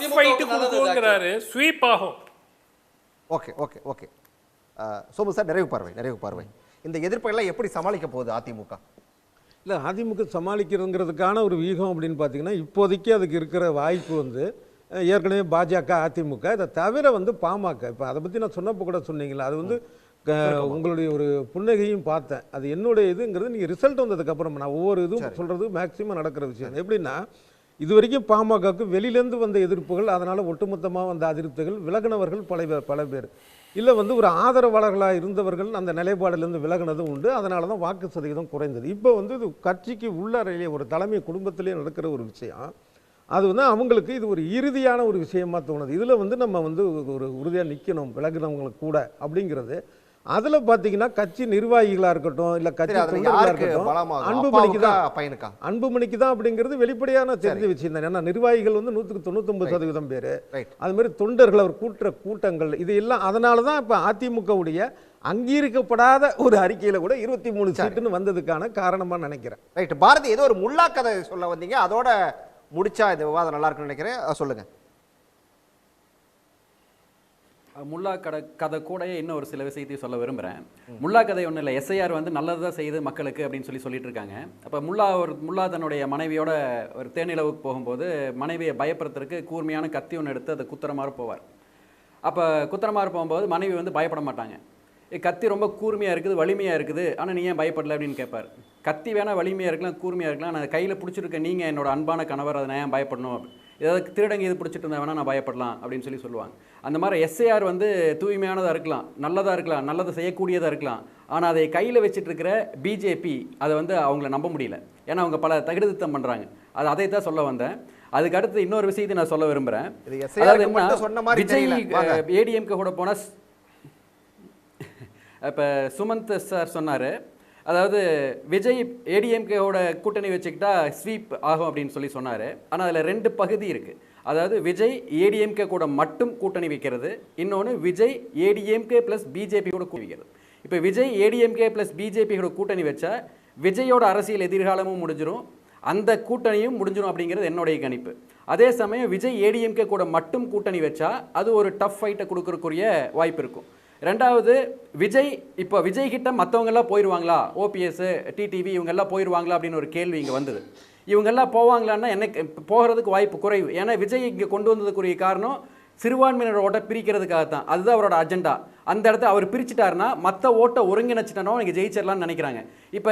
ஸ்வீப் ஆகும். Okay okay okay Somu sir, நிறைவு பார்வை. இந்த எதிர்ப்பெல்லாம் எப்படி சமாளிக்க போகுது அதிமுக? இல்லை, அதிமுக சமாளிக்கிறதுங்கிறதுக்கான ஒரு வியூகம் அப்படின்னு பார்த்தீங்கன்னா இப்போதைக்கு அதுக்கு இருக்கிற வாய்ப்பு வந்து ஏற்கனவே பாஜக அதிமுக, இதை தவிர வந்து பாமக. இப்போ அதை பற்றி நான் சொன்னப்போ கூட சொன்னீங்களா, அது வந்து உங்களுடைய ஒரு புன்னகையும் பார்த்தேன். அது என்னுடைய இதுங்கிறது நீங்கள் ரிசல்ட் வந்ததுக்கப்புறம் நான் ஒவ்வொரு இதுவும் சொல்கிறது மேக்சிமம் நடக்கிற விஷயம். எப்படின்னா, இது வரைக்கும் பாமகவுக்கு வெளியிலேருந்து வந்த எதிர்ப்புகள், அதனால் ஒட்டுமொத்தமாக வந்த அதிருப்திகள், விலகினவர்கள் பல பேர் இல்லை வந்து ஒரு ஆதரவாளர்களாக இருந்தவர்கள் அந்த நிலைப்பாடிலேருந்து விலகினதும் உண்டு. அதனால தான் வாக்கு சதவீதம் குறைந்தது. இப்போ வந்து இது கட்சிக்கு உள்ளறையிலே ஒரு தலைமை குடும்பத்திலே நடக்கிற ஒரு விஷயம். அது வந்து அவங்களுக்கு இது ஒரு இறுதியான ஒரு விஷயமா தோணுது. இதில் வந்து நம்ம வந்து ஒரு உறுதியாக நிற்கணும் விலகினவங்களுக்கு கூட அப்படிங்கிறது. அதில் பார்த்தீங்கன்னா கட்சி நிர்வாகிகளாக இருக்கட்டும், இல்லை கட்சி தொண்டர்களாக இருக்கட்டும், அன்புமணிக்கு தான் அப்படிங்கிறது வெளிப்படையான தெரிஞ்ச விஷயம் தான். ஏன்னா நிர்வாகிகள் வந்து 199% பேர், அது மாதிரி தொண்டர்கள் அவர் கூட்டங்கள் இது எல்லாம். அதனால தான் இப்போ அதிமுகவுடைய அங்கீகரிக்கப்படாத ஒரு அறிக்கையில் கூட 23 சீட்டுன்னு வந்ததுக்கான காரணமாக நினைக்கிறேன். ரைட். பாரதி, ஏதோ ஒரு முல்லா கதை சொல்ல வந்தீங்க, அதோட முடிச்சா இந்த விவாதம் நல்லா இருக்குன்னு நினைக்கிறேன். சொல்லுங்க. முல்லா கதை கூட இன்னும் ஒரு சில விஷயத்தையும் சொல்ல விரும்புகிறேன். முல்லா கதை ஒன்றும் இல்லை, எஸ்ஐஆர் வந்து நல்லதாக செய்யுது மக்களுக்கு அப்படின்னு சொல்லிட்டு இருக்காங்க. அப்போ முல்லா தன்னுடைய மனைவியோட ஒரு தேனிலவுக்கு போகும்போது மனைவியை பயப்படுறதுக்கு கூர்மையான கத்தி ஒன்று எடுத்து அதை குத்துறமாறு போவார். அப்போ குத்துறமாறு போகும்போது மனைவி வந்து பயப்பட மாட்டாங்க. கத்தி ரொம்ப கூர்மையாக இருக்குது, வலிமையாக இருக்குது, ஆனால் நீ ஏன் பயப்படலை அப்படின்னு கேட்பார். கத்தி வேணால் வலிமையாக இருக்கலாம், கூர்மையாக இருக்கலாம், நான் கையில் பிடிச்சிருக்க நீங்கள் என்னோட அன்பான கணவர், அதை நான் ஏன் பயப்படணும்? ஏதாவது திருடங்க இது பிடிச்சிட்டு இருந்தா வேணா நான் பயப்படலாம் அப்படின்னு சொல்லி சொல்லுவாங்க. அந்த மாதிரி எஸ்ஐஆர் வந்து தூய்மையானதாக இருக்கலாம், நல்லதாக இருக்கலாம், நல்லதை செய்யக்கூடியதாக இருக்கலாம். ஆனால் அதை கையில் வச்சுட்டு இருக்கிற பிஜேபி அதை வந்து அவங்கள நம்ப முடியல. ஏன்னா அவங்க பல தகுதித்தம் பண்ணுறாங்க. அதை தான் சொல்ல வந்தேன். அதுக்கு அடுத்து இன்னொரு விஷயத்தை நான் சொல்ல விரும்புகிறேன். விஜய் ஏடிஎம்கே கூட போனால் இப்போ சுமந்த் சார் சொன்னார், அதாவது விஜய் ஏடிஎம்கேவோட கூட்டணி வச்சுக்கிட்டா ஸ்வீப் ஆகும் அப்படின்னு சொல்லி சொன்னார். ஆனால் அதில் 2 பகுதி இருக்குது. அதாவது விஜய் ஏடிஎம்கே கூட மட்டும் கூட்டணி வைக்கிறது, இன்னொன்று விஜய் ஏடிஎம்கே ப்ளஸ் பிஜேபி கூட கூட்டணி வைக்கிறது. இப்போ விஜய் ஏடிஎம்கே ப்ளஸ் பிஜேபி கூட கூட்டணி வச்சா விஜயோட அரசியல் எதிர்காலமும் முடிஞ்சிடும், அந்த கூட்டணியும் முடிஞ்சிடும் அப்படிங்கிறது என்னுடைய கணிப்பு. அதே சமயம் விஜய் ஏடிஎம்கே கூட மட்டும் கூட்டணி வச்சா அது ஒரு டஃப் ஃபைட்டை கொடுக்கறக்குரிய வாய்ப்பு இருக்கும். ரெண்டாவது, இப்போ விஜய் கிட்ட மற்றவங்கெல்லாம் போயிடுவாங்களா, ஓபிஎஸ் டிடிவி இவங்கெல்லாம் போயிடுவாங்களா அப்படின்னு ஒரு கேள்வி இங்கே வந்தது. இவங்கெல்லாம் போவாங்களான்னா எனக்கு போகிறதுக்கு வாய்ப்பு குறைவு. ஏன்னா விஜய் இங்கே கொண்டு வந்ததுக்குரிய காரணம் சிறுபான்மையினர் ஓட்டை பிரிக்கிறதுக்காகத்தான். அதுதான் அவரோட அஜெண்டா. அந்த இடத்த அவர் பிரிச்சுட்டாருன்னா மற்ற ஓட்டை ஒருங்கிணைச்சிட்டனோ இங்கே ஜெயிச்சிடலாம்னு நினைக்கிறாங்க. இப்போ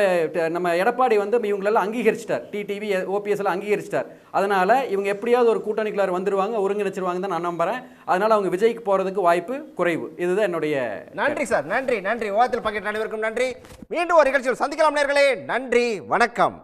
நம்ம எடப்பாடி வந்து இவங்களெல்லாம் அங்கீகரிச்சிட்டார், டிடிவி ஓபிஎஸ் எல்லாம் அங்கீகரிச்சிட்டார். அதனால் இவங்க எப்படியாவது ஒரு கூட்டணிக்குள்ளார் வந்துடுவாங்க, ஒருங்கிணைச்சிருவாங்க தான் நான் நம்புகிறேன். அதனால் அவங்க விஜய்க்கு போகிறதுக்கு வாய்ப்பு குறைவு. இதுதான் என்னுடைய நன்றி சார். நன்றி. விவாதத்தில் பங்கேற்ற அனைவருக்கும் நன்றி. மீண்டும் ஒரு நிகழ்ச்சியில் சந்திக்கலாம் நேயர்களே. நன்றி, வணக்கம்.